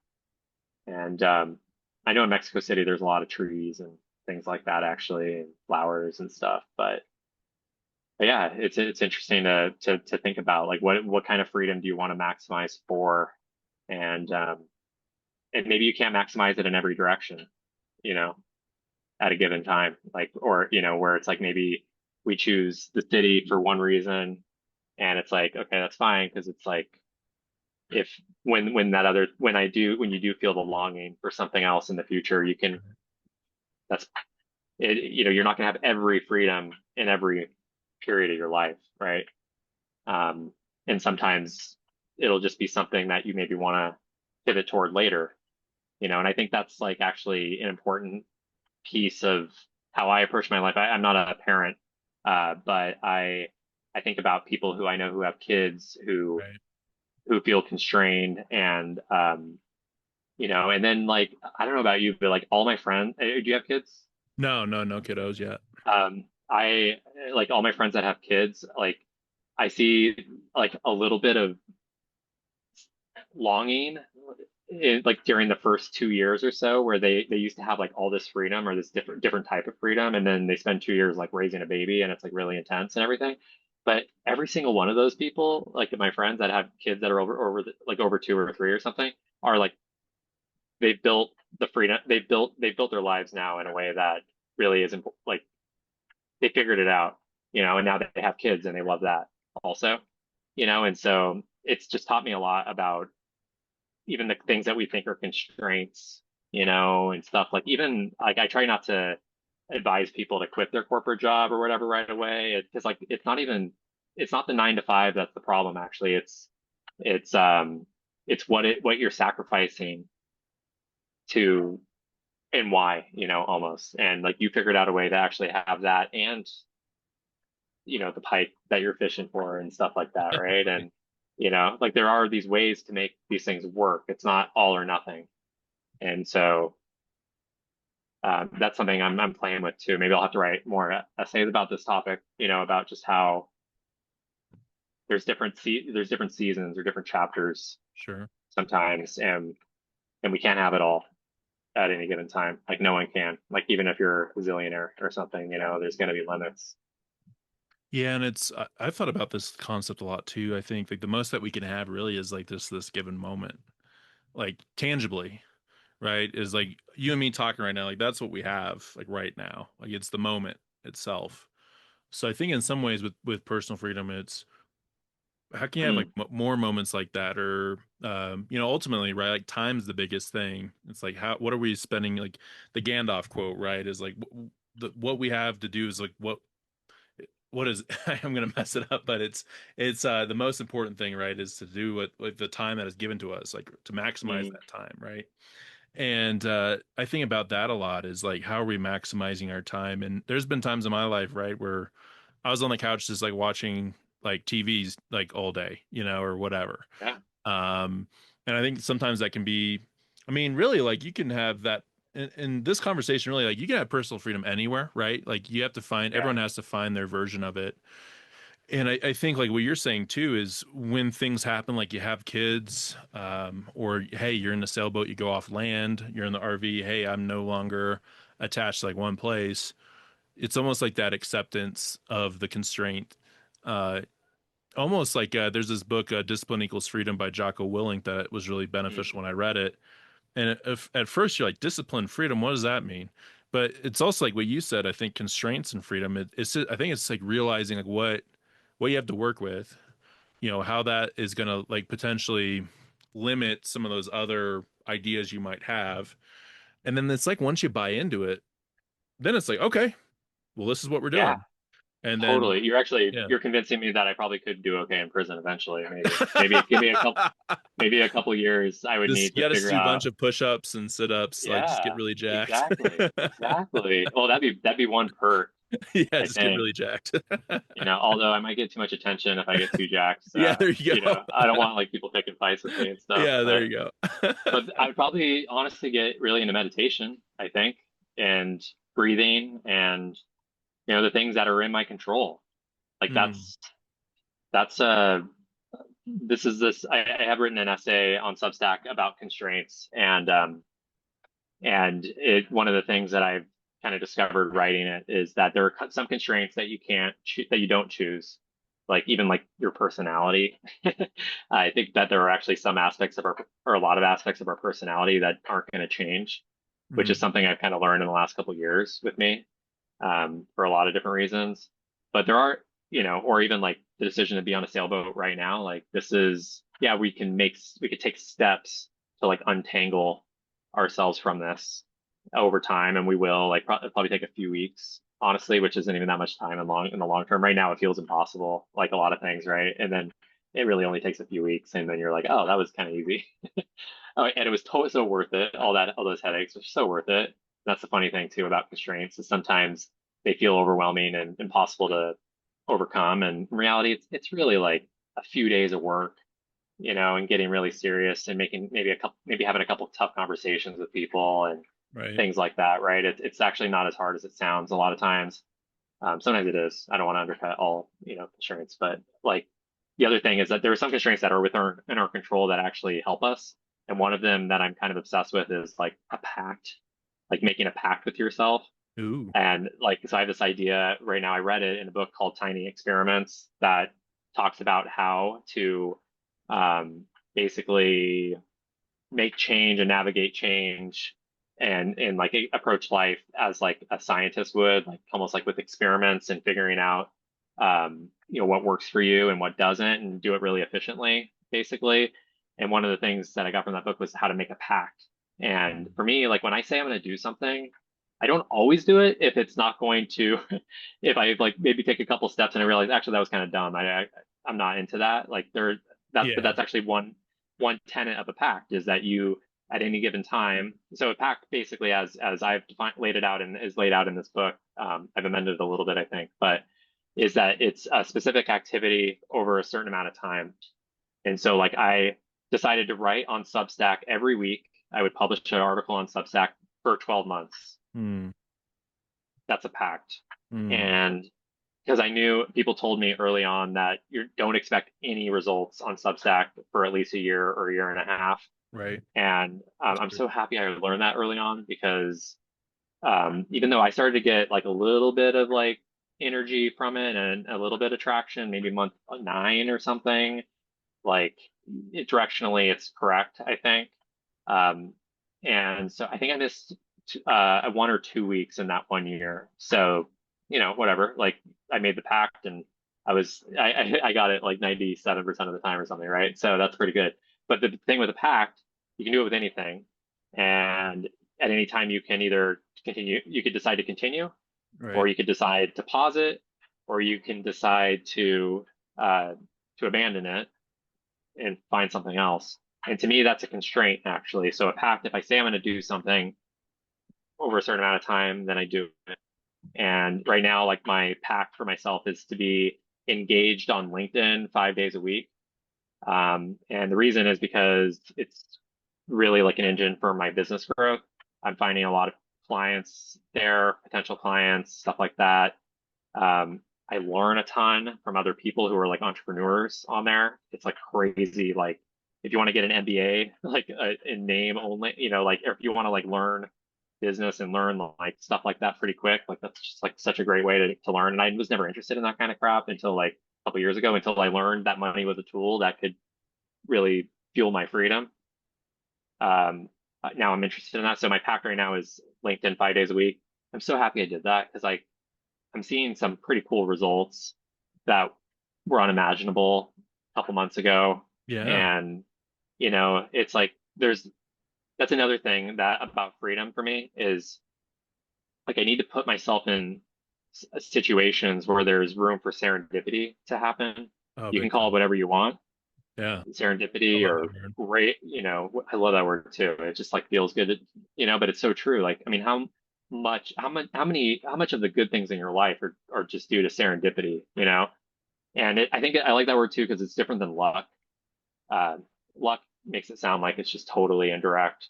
[SPEAKER 1] And I know in Mexico City there's a lot of trees and things like that actually, and flowers and stuff. But yeah, it's interesting to think about like what kind of freedom do you want to maximize for, and maybe you can't maximize it in every direction, you know, at a given time, like, or, where it's like maybe we choose the city for one reason, and it's like, okay, that's fine, because it's like, if when you do feel the longing for something else in the future, you can, that's it, you're not going to have every freedom in every period of your life, right? um and sometimes it'll just be something that you maybe want to pivot toward later, and I think that's like actually an important piece of how I approach my life. I'm not a parent, but I think about people who I know who have kids
[SPEAKER 3] Right.
[SPEAKER 1] who feel constrained, and and then, like, I don't know about you, but like all my friends, do you have kids?
[SPEAKER 3] No, no, no kiddos yet.
[SPEAKER 1] I like all my friends that have kids, like I see like a little bit of longing like during the first 2 years or so, where they used to have like all this freedom, or this different type of freedom, and then they spend 2 years like raising a baby, and it's like really intense and everything. But every single one of those people, like my friends that have kids that are like over 2 or 3 or something, are like, they've built the freedom, they've built their lives now in a way that really isn't like, they figured it out, and now they have kids and they love that also, and so it's just taught me a lot about even the things that we think are constraints, and stuff. Like, even like, I try not to advise people to quit their corporate job or whatever right away. Because like, it's not the 9 to 5 that's the problem. Actually, it's what you're sacrificing to, and why, almost. And like, you figured out a way to actually have that, and the pike that you're fishing for and stuff like that, right? And like, there are these ways to make these things work. It's not all or nothing. And so that's something I'm playing with too. Maybe I'll have to write more essays about this topic, about just how there's different seasons or different chapters
[SPEAKER 3] Sure.
[SPEAKER 1] sometimes, and we can't have it all at any given time. Like, no one can. Like, even if you're a zillionaire or something, there's going to be limits.
[SPEAKER 3] Yeah, and I've thought about this concept a lot too. I think like the most that we can have really is like this given moment, like tangibly, right? Is like you and me talking right now, like that's what we have like right now. Like it's the moment itself. So I think in some ways with personal freedom, it's how can you have like
[SPEAKER 1] Mm,
[SPEAKER 3] more moments like that, or ultimately, right? Like time's the biggest thing. It's like what are we spending? Like the Gandalf quote, right? Is like what we have to do is like what is I'm gonna mess it up, but it's the most important thing, right? Is to do what the time that is given to us, like to maximize
[SPEAKER 1] mm,
[SPEAKER 3] that time, right? And I think about that a lot is like how are we maximizing our time? And there's been times in my life, right, where I was on the couch just like watching like TVs like all day, or whatever.
[SPEAKER 1] yeah,
[SPEAKER 3] Um, and I think sometimes that can be, I mean, really, like you can have that in this conversation, really, like you can have personal freedom anywhere, right? Like you have to find,
[SPEAKER 1] yeah,
[SPEAKER 3] everyone has to find their version of it. And I think like what you're saying too is when things happen, like you have kids, or hey, you're in the sailboat, you go off land, you're in the RV, hey, I'm no longer attached to like one place. It's almost like that acceptance of the constraint. Uh, Almost like there's this book, Discipline Equals Freedom by Jocko Willink, that was really
[SPEAKER 1] mm,
[SPEAKER 3] beneficial when I read it. And if, at first you're like, discipline, freedom, what does that mean? But it's also like what you said, I think constraints and freedom, I think it's like realizing like what you have to work with, how that is going to like potentially limit some of those other ideas you might have. And then it's like once you buy into it, then it's like, okay, well, this is what we're
[SPEAKER 1] yeah.
[SPEAKER 3] doing. And then,
[SPEAKER 1] Totally.
[SPEAKER 3] yeah,
[SPEAKER 1] You're convincing me that I probably could do okay in prison eventually. Maybe give me a couple years I would
[SPEAKER 3] just
[SPEAKER 1] need
[SPEAKER 3] you
[SPEAKER 1] to
[SPEAKER 3] got to
[SPEAKER 1] figure
[SPEAKER 3] do a
[SPEAKER 1] out.
[SPEAKER 3] bunch of push-ups and sit-ups, like just get
[SPEAKER 1] Yeah,
[SPEAKER 3] really jacked.
[SPEAKER 1] exactly. Exactly. Well, that'd be one perk,
[SPEAKER 3] Yeah,
[SPEAKER 1] I
[SPEAKER 3] just get
[SPEAKER 1] think.
[SPEAKER 3] really jacked.
[SPEAKER 1] Although I might get too much attention if I get too jacked.
[SPEAKER 3] Yeah, there you go.
[SPEAKER 1] I don't want like people picking fights with me and stuff,
[SPEAKER 3] Yeah, there
[SPEAKER 1] but
[SPEAKER 3] you go.
[SPEAKER 1] I'd probably honestly get really into meditation, I think, and breathing, and the things that are in my control. Like,
[SPEAKER 3] Hmm.
[SPEAKER 1] that's this I have written an essay on Substack about constraints, and one of the things that I've kind of discovered writing it is that there are some constraints that you can't that you don't choose, like even like your personality. I think that there are actually some aspects of our, or a lot of aspects of our personality that aren't going to change, which is
[SPEAKER 3] Mm.
[SPEAKER 1] something I've kind of learned in the last couple of years with me, for a lot of different reasons. But there are, or even like the decision to be on a sailboat right now, like this is, yeah, we could take steps to like untangle ourselves from this over time, and we will like probably take a few weeks, honestly, which isn't even that much time in the long term. Right now, it feels impossible, like a lot of things, right? And then it really only takes a few weeks, and then you're like, oh, that was kind of easy. Oh, and it was so worth it. All those headaches were so worth it. That's the funny thing too about constraints is sometimes they feel overwhelming and impossible to overcome. And in reality, it's really like a few days of work, and getting really serious and making maybe having a couple tough conversations with people and
[SPEAKER 3] Right.
[SPEAKER 1] things like that, right? It's actually not as hard as it sounds a lot of times. Sometimes it is. I don't want to undercut all, constraints, but like the other thing is that there are some constraints that are in our control that actually help us. And one of them that I'm kind of obsessed with is like a pact, like making a pact with yourself.
[SPEAKER 3] Ooh.
[SPEAKER 1] And like, so I have this idea right now. I read it in a book called Tiny Experiments that talks about how to basically make change and navigate change and like approach life as like a scientist would, like almost like with experiments and figuring out what works for you and what doesn't, and do it really efficiently, basically. And one of the things that I got from that book was how to make a pact. And for me, like when I say I'm going to do something, I don't always do it if it's not going to, if I like maybe take a couple steps and I realize actually that was kind of dumb. I'm not into that. Like but
[SPEAKER 3] Yeah.
[SPEAKER 1] that's actually one tenet of a pact is that you at any given time. So a pact basically, as I've laid it out and is laid out in this book, I've amended it a little bit, I think, but is that it's a specific activity over a certain amount of time. And so like I decided to write on Substack every week. I would publish an article on Substack for 12 months.
[SPEAKER 3] Mm.
[SPEAKER 1] That's a pact.
[SPEAKER 3] Mm.
[SPEAKER 1] And because I knew people told me early on that you don't expect any results on Substack for at least a year or a year and a half.
[SPEAKER 3] Right.
[SPEAKER 1] And
[SPEAKER 3] That's
[SPEAKER 1] I'm
[SPEAKER 3] true.
[SPEAKER 1] so happy I learned that early on because even though I started to get like a little bit of like energy from it and a little bit of traction, maybe month 9 or something, like directionally it's correct, I think. Um, and so I think I missed 1 or 2 weeks in that 1 year. So, whatever, like I made the pact and I got it like 97% of the time or something, right? So that's pretty good. But the thing with a pact, you can do it with anything. And at any time you can either continue, you could decide to continue, or
[SPEAKER 3] Right.
[SPEAKER 1] you could decide to pause it, or you can decide uh, to abandon it and find something else. And to me, that's a constraint, actually. So a pact, if I say I'm going to do something over a certain amount of time, then I do it. And right now, like my pact for myself is to be engaged on LinkedIn 5 days a week. And the reason is because it's really like an engine for my business growth. I'm finding a lot of clients there, potential clients, stuff like that. I learn a ton from other people who are like entrepreneurs on there. It's like crazy. Like if you want to get an MBA, like in name only, like if you want to like learn business and learn like stuff like that pretty quick, like that's just like such a great way to learn. And I was never interested in that kind of crap until like a couple years ago, until I learned that money was a tool that could really fuel my freedom. Um, Now I'm interested in that. So my pack right now is LinkedIn 5 days a week. I'm so happy I did that because I'm seeing some pretty cool results that were unimaginable a couple months ago.
[SPEAKER 3] Yeah.
[SPEAKER 1] And, it's like that's another thing that about freedom for me is like I need to put myself in situations where there's room for serendipity to happen.
[SPEAKER 3] Oh,
[SPEAKER 1] You can
[SPEAKER 3] big
[SPEAKER 1] call it
[SPEAKER 3] time.
[SPEAKER 1] whatever you want,
[SPEAKER 3] Yeah. I
[SPEAKER 1] serendipity
[SPEAKER 3] love
[SPEAKER 1] or
[SPEAKER 3] that word.
[SPEAKER 1] great, I love that word too. It just like feels good, but it's so true. Like, I mean, how much of the good things in your life are just due to serendipity, And I think I like that word too because it's different than luck. Uh, Luck makes it sound like it's just totally indirect,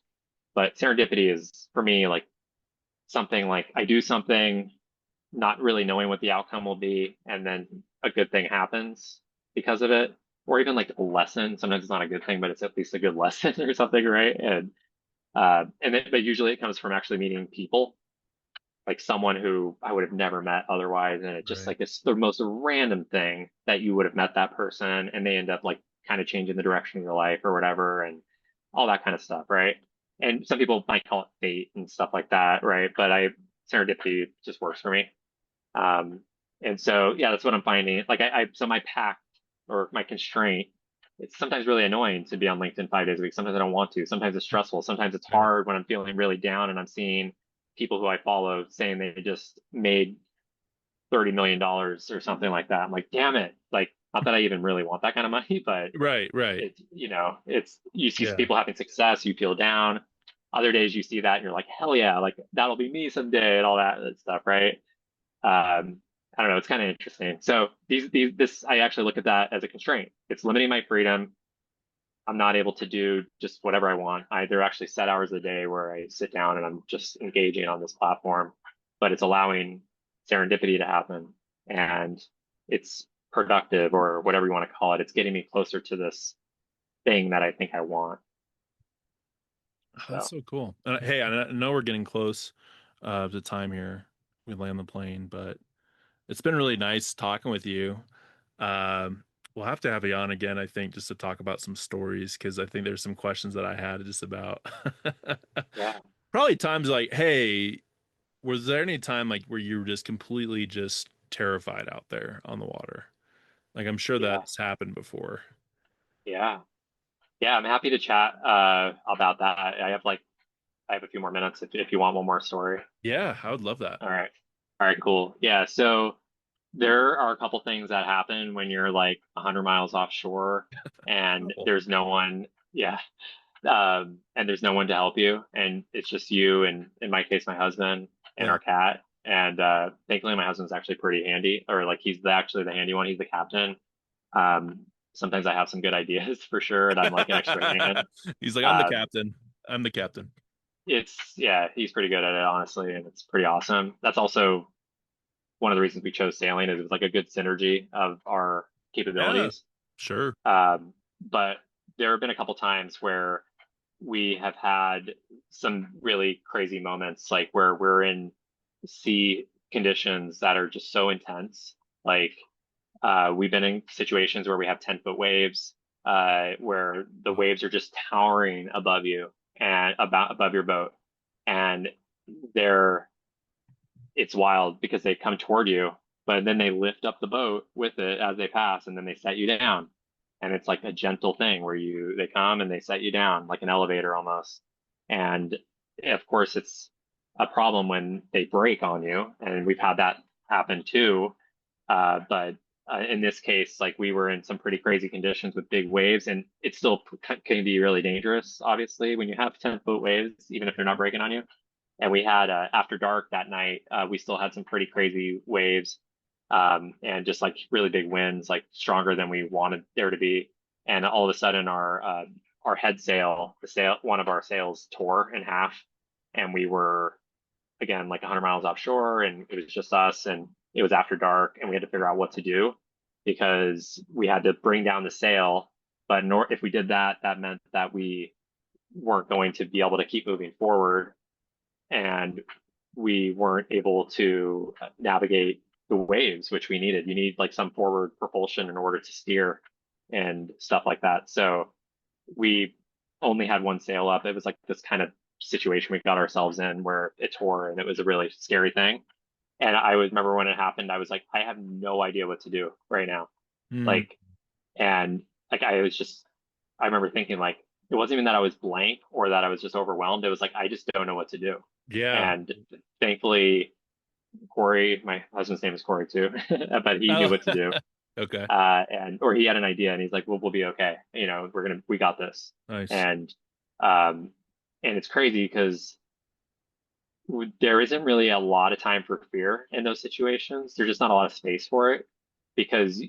[SPEAKER 1] but serendipity is for me like something like I do something not really knowing what the outcome will be, and then a good thing happens because of it, or even like a lesson. Sometimes it's not a good thing, but it's at least a good lesson or something, right? But usually it comes from actually meeting people. like someone who I would have never met otherwise. And it just
[SPEAKER 3] Right.
[SPEAKER 1] like it's the most random thing that you would have met that person and they end up like kind of changing the direction of your life or whatever and all that kind of stuff, right? And some people might call it fate and stuff like that, right? But serendipity just works for me. Um, and so, yeah, that's what I'm finding. Like so my pact or my constraint, it's sometimes really annoying to be on LinkedIn 5 days a week. Sometimes I don't want to. Sometimes it's stressful. Sometimes it's
[SPEAKER 3] Right.
[SPEAKER 1] hard when I'm feeling really down and I'm seeing people who I follow saying they just made $30 million or something like that. I'm like, damn it. Like, not that I even really want that kind of money, but
[SPEAKER 3] Right. Right.
[SPEAKER 1] it's, you see
[SPEAKER 3] Yeah.
[SPEAKER 1] people having success, you feel down. Other days you see that and you're like, hell yeah, like that'll be me someday and all that stuff, right? I don't know. It's kind of interesting. So this, I actually look at that as a constraint. It's limiting my freedom. I'm not able to do just whatever I want. There are actually set hours of the day where I sit down and I'm just engaging on this platform, but it's allowing serendipity to happen and it's productive or whatever you want to call it. It's getting me closer to this thing that I think I want.
[SPEAKER 3] Oh, that's
[SPEAKER 1] So
[SPEAKER 3] so cool. Hey, I know we're getting close to time here. We land the plane, but it's been really nice talking with you. We'll have to have you on again, I think, just to talk about some stories because I think there's some questions that I had just about
[SPEAKER 1] yeah,
[SPEAKER 3] probably times like, hey, was there any time like where you were just completely just terrified out there on the water? Like I'm sure
[SPEAKER 1] yeah,
[SPEAKER 3] that's happened before.
[SPEAKER 1] yeah, yeah. I'm happy to chat about that. I have a few more minutes if you want one more story.
[SPEAKER 3] Yeah, I would love that.
[SPEAKER 1] All right. All right, cool. Yeah. So there are a couple things that happen when you're like 100 miles offshore and
[SPEAKER 3] Oh,
[SPEAKER 1] there's no one, yeah, and there's no one to help you, and it's just you and in my case, my husband and
[SPEAKER 3] yeah.
[SPEAKER 1] our cat. And thankfully, my husband's actually pretty handy, or like actually the handy one. He's the captain. Sometimes I have some good ideas for sure, and I'm like an extra hand.
[SPEAKER 3] He's like, I'm the
[SPEAKER 1] Um,
[SPEAKER 3] captain. I'm the captain.
[SPEAKER 1] yeah, he's pretty good at it, honestly, and it's pretty awesome. That's also one of the reasons we chose sailing is it's like a good synergy of our
[SPEAKER 3] Yeah,
[SPEAKER 1] capabilities.
[SPEAKER 3] sure.
[SPEAKER 1] But there have been a couple times where we have had some really crazy moments, like where we're in sea conditions that are just so intense. Like we've been in situations where we have 10-foot waves, where the
[SPEAKER 3] Oh,
[SPEAKER 1] waves are just towering above you and about above your boat, and they're it's wild because they come toward you, but then they lift up the boat with it as they pass, and then they set you down. And it's like a gentle thing where they come and they set you down like an elevator almost. And of course, it's a problem when they break on you, and we've had that happen too. But in this case, like we were in some pretty crazy conditions with big waves, and it still can be really dangerous, obviously, when you have 10-foot waves, even if they're not breaking on you. And we had after dark that night, we still had some pretty crazy waves, and just like really big winds, like stronger than we wanted there to be. And all of a sudden, our head sail, one of our sails tore in half, and we were again like 100 miles offshore, and it was just us, and it was after dark, and we had to figure out what to do because we had to bring down the sail. But if we did that, that meant that we weren't going to be able to keep moving forward, and we weren't able to navigate the waves, which we needed. You need like some forward propulsion in order to steer and stuff like that. So we only had one sail up. It was like this kind of situation we got ourselves in where it tore and it was a really scary thing. And I would remember when it happened, I was like, I have no idea what to do right now.
[SPEAKER 3] mm,
[SPEAKER 1] Like, and like I remember thinking like it wasn't even that I was blank or that I was just overwhelmed. It was like I just don't know what to do.
[SPEAKER 3] yeah.
[SPEAKER 1] And thankfully, Cory, my husband's name is Cory too, but he knew
[SPEAKER 3] Oh,
[SPEAKER 1] what to do.
[SPEAKER 3] okay.
[SPEAKER 1] Or he had an idea and he's like, we'll be okay. We got this.
[SPEAKER 3] Nice.
[SPEAKER 1] And, um, and it's crazy because there isn't really a lot of time for fear in those situations. There's just not a lot of space for it because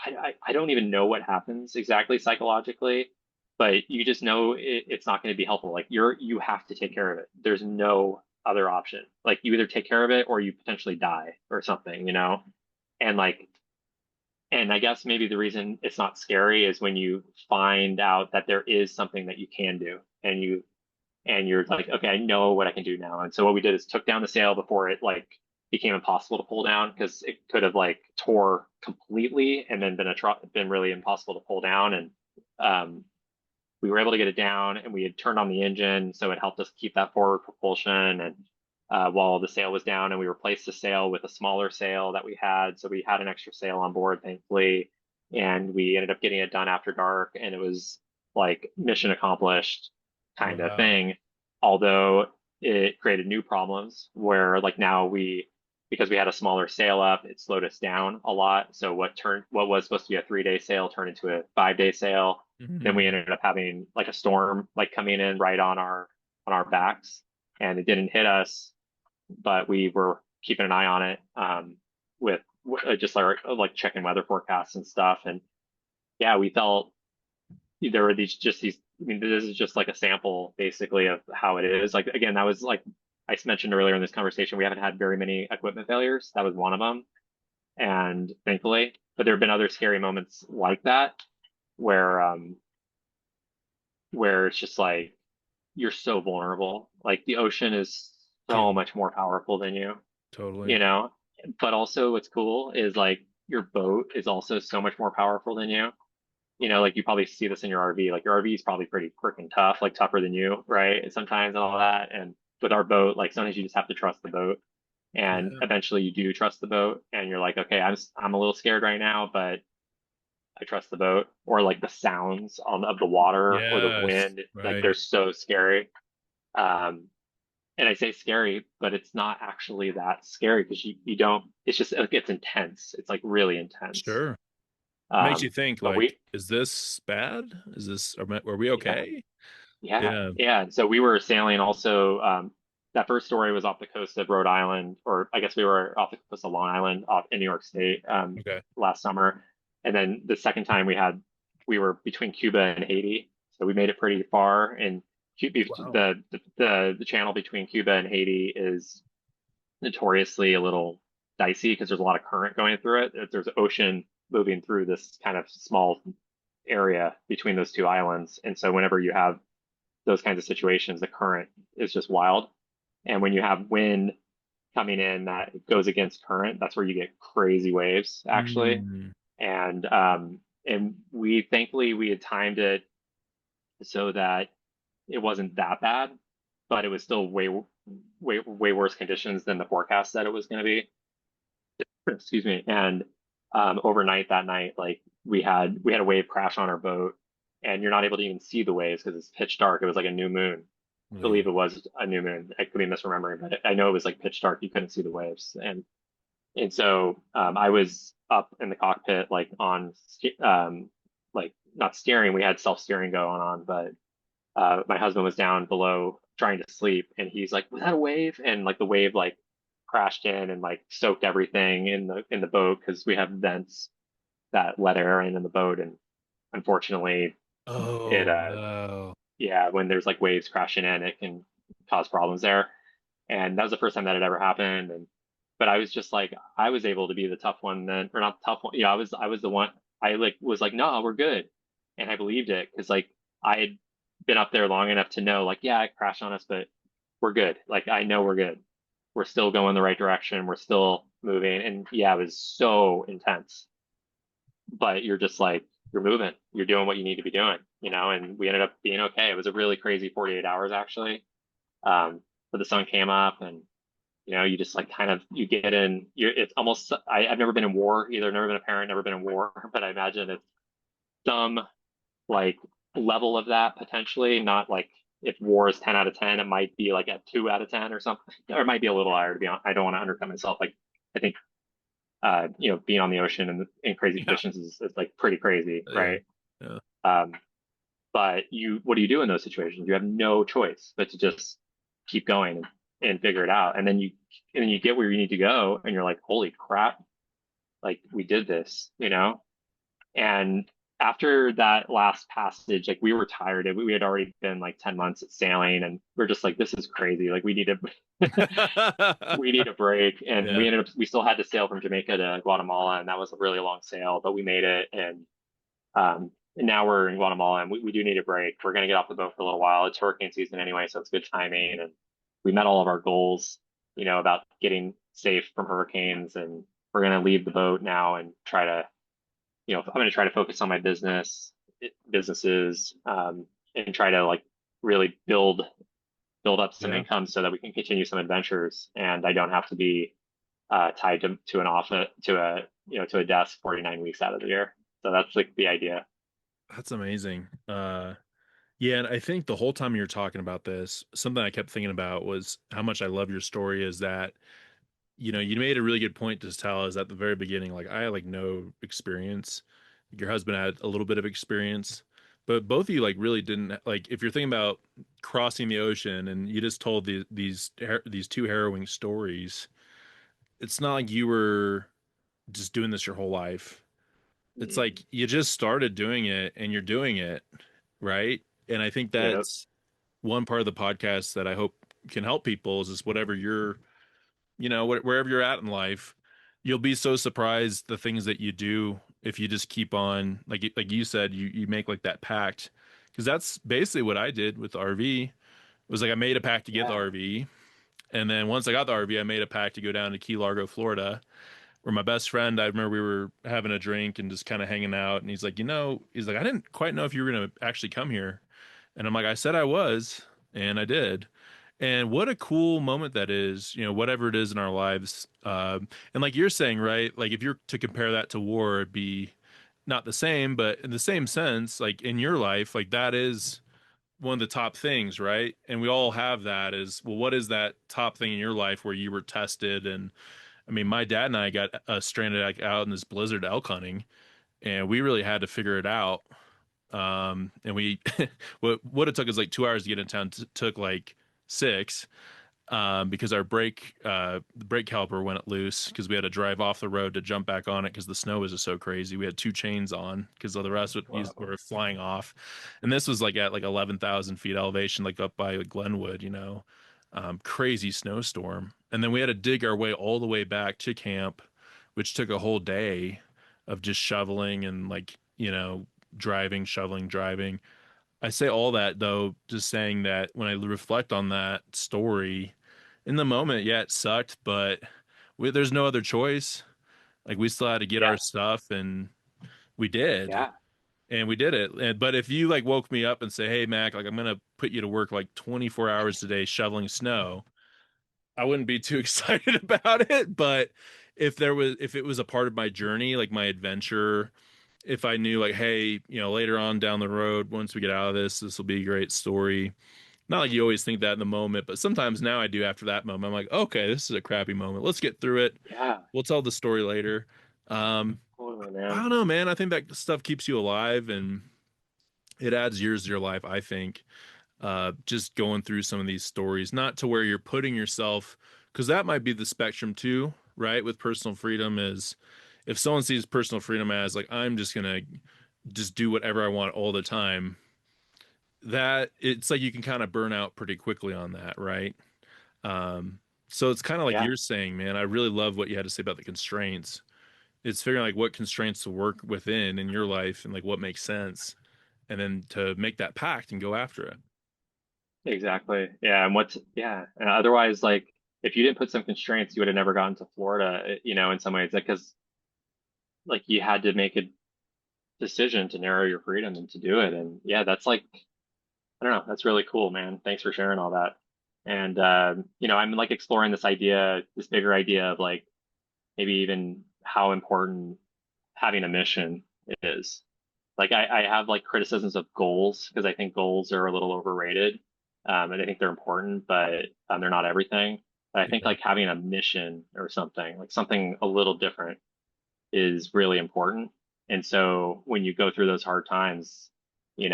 [SPEAKER 1] I don't even know what happens exactly psychologically, but you just know it's not going to be helpful. Like you have to take care of it. There's no other option. Like you either take care of it or you potentially die or something, And like, and I guess maybe the reason it's not scary is when you find out that there is something that you can do and and you're like, okay, I know what I can do now. And so what we did is took down the sail before it like became impossible to pull down, because it could have like tore completely and then been really impossible to pull down. And um, we were able to get it down, and we had turned on the engine, so it helped us keep that forward propulsion. And while the sail was down, and we replaced the sail with a smaller sail that we had, so we had an extra sail on board, thankfully, and we ended up getting it done after dark, and it was like mission accomplished kind of
[SPEAKER 3] Wow.
[SPEAKER 1] thing. Although it created new problems where like now because we had a smaller sail up, it slowed us down a lot. So what was supposed to be a 3-day sail turned into a 5-day sail. Then we
[SPEAKER 3] Mhm.
[SPEAKER 1] ended up having like a storm like coming in right on our backs, and it didn't hit us, but we were keeping an eye on it, with just like checking weather forecasts and stuff. And yeah, we felt there were these. I mean, this is just like a sample basically of how it is. Like again, that was like I mentioned earlier in this conversation, we haven't had very many equipment failures. That was one of them, and thankfully, but there have been other scary moments like that where it's just like you're so vulnerable. Like the ocean is
[SPEAKER 3] Yeah,
[SPEAKER 1] so much more powerful than you,
[SPEAKER 3] totally.
[SPEAKER 1] you know? But also what's cool is like your boat is also so much more powerful than you. Like you probably see this in your RV. Like your RV is probably pretty freaking tough, like tougher than you, right? Sometimes and all that. And with our boat, like sometimes you just have to trust the boat. And
[SPEAKER 3] Yeah.
[SPEAKER 1] eventually you do trust the boat, and you're like, okay, I'm a little scared right now, but I trust the boat. Or like the sounds of the water or the
[SPEAKER 3] Yes.
[SPEAKER 1] wind, like they're
[SPEAKER 3] Right.
[SPEAKER 1] so scary. Um, and I say scary, but it's not actually that scary, because you don't. It's just like it's intense. It's like really intense.
[SPEAKER 3] Sure. Makes you think
[SPEAKER 1] But
[SPEAKER 3] like, is this bad? Are we
[SPEAKER 1] yeah,
[SPEAKER 3] okay?
[SPEAKER 1] yeah,
[SPEAKER 3] Yeah.
[SPEAKER 1] yeah. And so we were sailing also. That first story was off the coast of Rhode Island, or I guess we were off the coast of Long Island, off in New York State,
[SPEAKER 3] Okay.
[SPEAKER 1] last summer. And then the second time we were between Cuba and Haiti, so we made it pretty far. And
[SPEAKER 3] Wow.
[SPEAKER 1] the channel between Cuba and Haiti is notoriously a little dicey, because there's a lot of current going through it. There's ocean moving through this kind of small area between those two islands. And so whenever you have those kinds of situations, the current is just wild. And when you have wind coming in that goes against current, that's where you get crazy waves, actually.
[SPEAKER 3] Mm.
[SPEAKER 1] And we thankfully we had timed it so that it wasn't that bad, but it was still way worse conditions than the forecast said it was going to be. Excuse me. And overnight that night, like we had a wave crash on our boat, and you're not able to even see the waves because it's pitch dark. It was like a new moon. I believe
[SPEAKER 3] Really?
[SPEAKER 1] it was a new moon. I could be misremembering, but I know it was like pitch dark. You couldn't see the waves. And so I was up in the cockpit, like like not steering. We had self-steering going on, but my husband was down below trying to sleep, and he's like, "Was that a wave?" And like the wave like crashed in and like soaked everything in the boat, because we have vents that let air in the boat. And unfortunately, it
[SPEAKER 3] Oh no.
[SPEAKER 1] yeah, when there's like waves crashing in, it can cause problems there. And that was the first time that had ever happened. And but I was just like, I was able to be the tough one then, or not the tough one. Yeah, I was the one. I like was like, no, we're good, and I believed it, because like I had been up there long enough to know, like, yeah, it crashed on us, but we're good. Like I know we're good. We're still going the right direction. We're still moving. And yeah, it was so intense, but you're just like you're moving. You're doing what you need to be doing. And we ended up being okay. It was a really crazy 48 hours actually. But the sun came up, and you just like kind of you get in. It's almost I've never been in war either. Never been a parent. Never been in war. But I imagine it's some like level of that potentially. Not like if war is 10 out of 10, it might be like a 2 out of 10 or something, or it might be a little higher. To be honest, I don't want to undercut myself. Like I think being on the ocean and in crazy
[SPEAKER 3] Yeah.
[SPEAKER 1] conditions is like pretty crazy,
[SPEAKER 3] Yeah.
[SPEAKER 1] right?
[SPEAKER 3] Yeah.
[SPEAKER 1] Um, but what do you do in those situations? You have no choice but to just keep going and figure it out. And then you get where you need to go, and you're like, holy crap, like we did this. And after that last passage, like we were tired. We had already been like 10 months at sailing, and we're just like, this is crazy. Like we need a break. And
[SPEAKER 3] Yeah.
[SPEAKER 1] we still had to sail from Jamaica to Guatemala, and that was a really long sail, but we made it. And now we're in Guatemala and we do need a break. We're going to get off the boat for a little while. It's hurricane season anyway, so it's good timing. And we met all of our goals, about getting safe from hurricanes. And we're going to leave the boat now and try to, I'm going to try to focus on my businesses, and try to like really build up some
[SPEAKER 3] Yeah,
[SPEAKER 1] income so that we can continue some adventures. And I don't have to be tied to an office to a desk 49 weeks out of the year. So that's like the idea.
[SPEAKER 3] that's amazing. Yeah, and I think the whole time you're talking about this, something I kept thinking about was how much I love your story is that, you made a really good point to tell is at the very beginning, like I had like no experience. Your husband had a little bit of experience, but both of you like really didn't like if you're thinking about crossing the ocean and you just told these two harrowing stories, it's not like you were just doing this your whole life. It's like you just started doing it and you're doing it, right? And I think
[SPEAKER 1] Yeah.
[SPEAKER 3] that's one part of the podcast that I hope can help people is just whatever you're, wherever you're at in life, you'll be so surprised the things that you do if you just keep on, like you said, you make like that pact, because that's basically what I did with the RV. It was like I made a pact to get the
[SPEAKER 1] Yeah.
[SPEAKER 3] RV, and then once I got the RV, I made a pact to go down to Key Largo, Florida, where my best friend, I remember we were having a drink and just kind of hanging out, and he's like, I didn't quite know if you were gonna actually come here. And I'm like, I said I was, and I did. And what a cool moment that is, whatever it is in our lives. And like you're saying, right? Like if you're to compare that to war, it'd be not the same, but in the same sense, like in your life, like that is one of the top things, right? And we all have that is, well, what is that top thing in your life where you were tested? And I mean, my dad and I got stranded like, out in this blizzard elk hunting, and we really had to figure it out. And we what it took us like 2 hours to get in town took like six, because our the brake caliper went loose because we had to drive off the road to jump back on it because the snow was just so crazy. We had two chains on because the rest
[SPEAKER 1] Wow.
[SPEAKER 3] were flying off, and this was like at like 11,000 feet elevation, like up by Glenwood, crazy snowstorm. And then we had to dig our way all the way back to camp, which took a whole day of just shoveling and like driving, shoveling, driving. I say all that though, just saying that when I reflect on that story in the moment, yeah, it sucked, but there's no other choice. Like we still had to get our
[SPEAKER 1] Yeah.
[SPEAKER 3] stuff, and we did,
[SPEAKER 1] Yeah.
[SPEAKER 3] and we did it. But if you like woke me up and say, "Hey, Mac, like I'm gonna put you to work like 24 hours a day shoveling snow," I wouldn't be too excited about it. But if it was a part of my journey, like my adventure, if I knew like, hey, later on down the road, once we get out of this will be a great story. Not like you always think that in the moment, but sometimes now I do after that moment. I'm like, okay, this is a crappy moment. Let's get through it.
[SPEAKER 1] Yeah.
[SPEAKER 3] We'll tell the story later. Um,
[SPEAKER 1] Totally,
[SPEAKER 3] I
[SPEAKER 1] man.
[SPEAKER 3] don't know, man. I think that stuff keeps you alive and it adds years to your life, I think. Just going through some of these stories, not to where you're putting yourself, because that might be the spectrum too, right? With personal freedom is if someone sees personal freedom as like, I'm just gonna just do whatever I want all the time, that it's like you can kind of burn out pretty quickly on that, right? So it's kind of like
[SPEAKER 1] Yeah.
[SPEAKER 3] you're saying, man. I really love what you had to say about the constraints. It's figuring like what constraints to work within in your life and like what makes sense, and then to make that pact and go after it.
[SPEAKER 1] Exactly. Yeah. Yeah. And otherwise, like, if you didn't put some constraints, you would have never gotten to Florida, in some ways, like, because like you had to make a decision to narrow your freedom and to do it. And yeah, that's like, I don't know, that's really cool, man. Thanks for sharing all that. And, I'm like exploring this bigger idea of like maybe even how important having a mission is. Like I have like criticisms of goals because I think goals are a little overrated. And I think they're important, but they're not everything. But I think
[SPEAKER 3] Yeah,
[SPEAKER 1] like having a mission or something, like something a little different is really important. And so when you go through those hard times, you're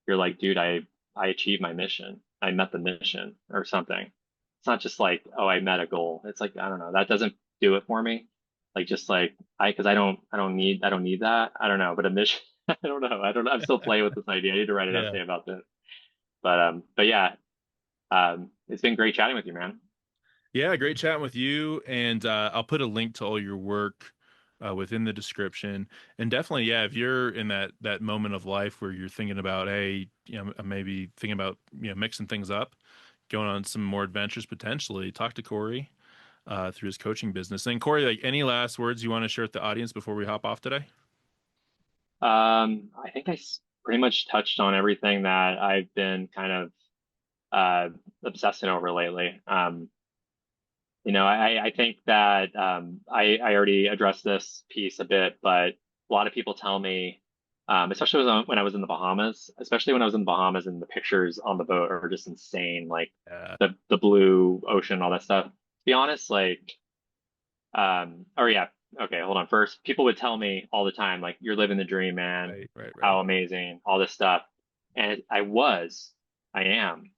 [SPEAKER 1] like, dude, I achieved my mission. I met the mission or something. It's not just like, oh, I met a goal. It's like, I don't know, that doesn't do it for me. Like just like because I don't need that. I don't know, but a mission, I don't know. I'm still playing with this idea. I need to write an
[SPEAKER 3] yeah,
[SPEAKER 1] essay about this. But yeah, it's been great chatting with you, man.
[SPEAKER 3] yeah. Great chatting with you, and I'll put a link to all your work within the description. And definitely, yeah, if you're in that moment of life where you're thinking about, hey, maybe thinking about, mixing things up, going on some more adventures potentially, talk to Cory through his coaching business. And Cory, like, any last words you want to share with the audience before we hop off today?
[SPEAKER 1] I think pretty much touched on everything that I've been kind of obsessing over lately. I think that I already addressed this piece a bit, but a lot of people tell me, especially when I was in the Bahamas, and the pictures on the boat are just insane, like
[SPEAKER 3] Yeah,
[SPEAKER 1] the blue ocean, all that stuff. To be honest, like, or yeah, okay, hold on. First, people would tell me all the time, like, you're living the dream, man.
[SPEAKER 3] right.
[SPEAKER 1] How amazing, all this stuff. And I am,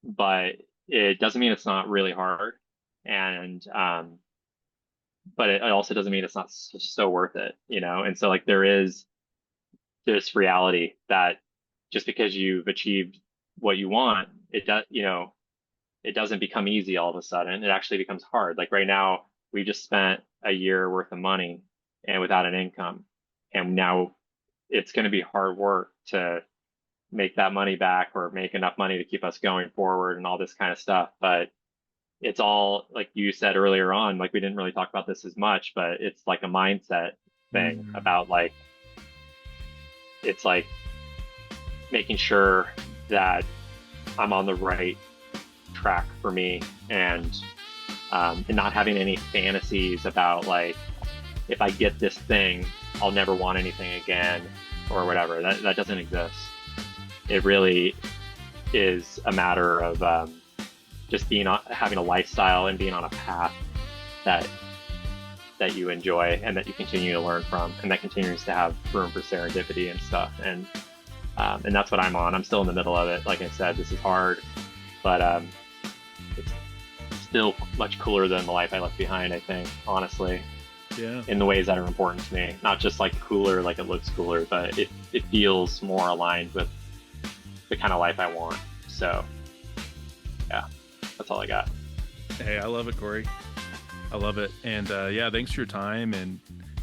[SPEAKER 1] but it doesn't mean it's not really hard. And but it also doesn't mean it's not so worth it, And so, like, there is this reality that just because you've achieved what you want, it doesn't become easy all of a sudden. It actually becomes hard. Like right now, we just spent a year worth of money and without an income, and now it's going to be hard work to make that money back or make enough money to keep us going forward and all this kind of stuff. But it's all, like you said earlier on, like, we didn't really talk about this as much, but it's like a mindset thing
[SPEAKER 3] Mm,
[SPEAKER 1] about, like, it's like making sure that I'm on the right track for me, and not having any fantasies about, like, if I get this thing, I'll never want anything again or whatever. That doesn't exist. It really is a matter of just having a lifestyle and being on a path that you enjoy and that you continue to learn from, and that continues to have room for serendipity and stuff. And that's what I'm on. I'm still in the middle of it. Like I said, this is hard, but it's still much cooler than the life I left behind, I think, honestly,
[SPEAKER 3] yeah.
[SPEAKER 1] in the ways that are important to me. Not just like cooler, like it looks cooler, but it feels more aligned with the kind of life I want. So yeah, that's all I got.
[SPEAKER 3] Hey, I love it, Cory. I love it. And yeah, thanks for your time, and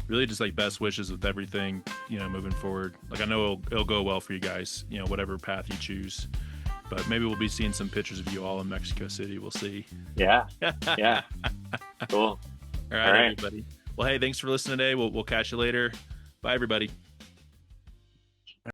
[SPEAKER 3] really just like best wishes with everything, moving forward. Like, I know it'll go well for you guys, whatever path you choose. But maybe we'll be seeing some pictures of you all in Mexico City. We'll see.
[SPEAKER 1] Yeah. Yeah. Cool.
[SPEAKER 3] All right, everybody. Well, hey, thanks for listening today. We'll catch you later. Bye, everybody.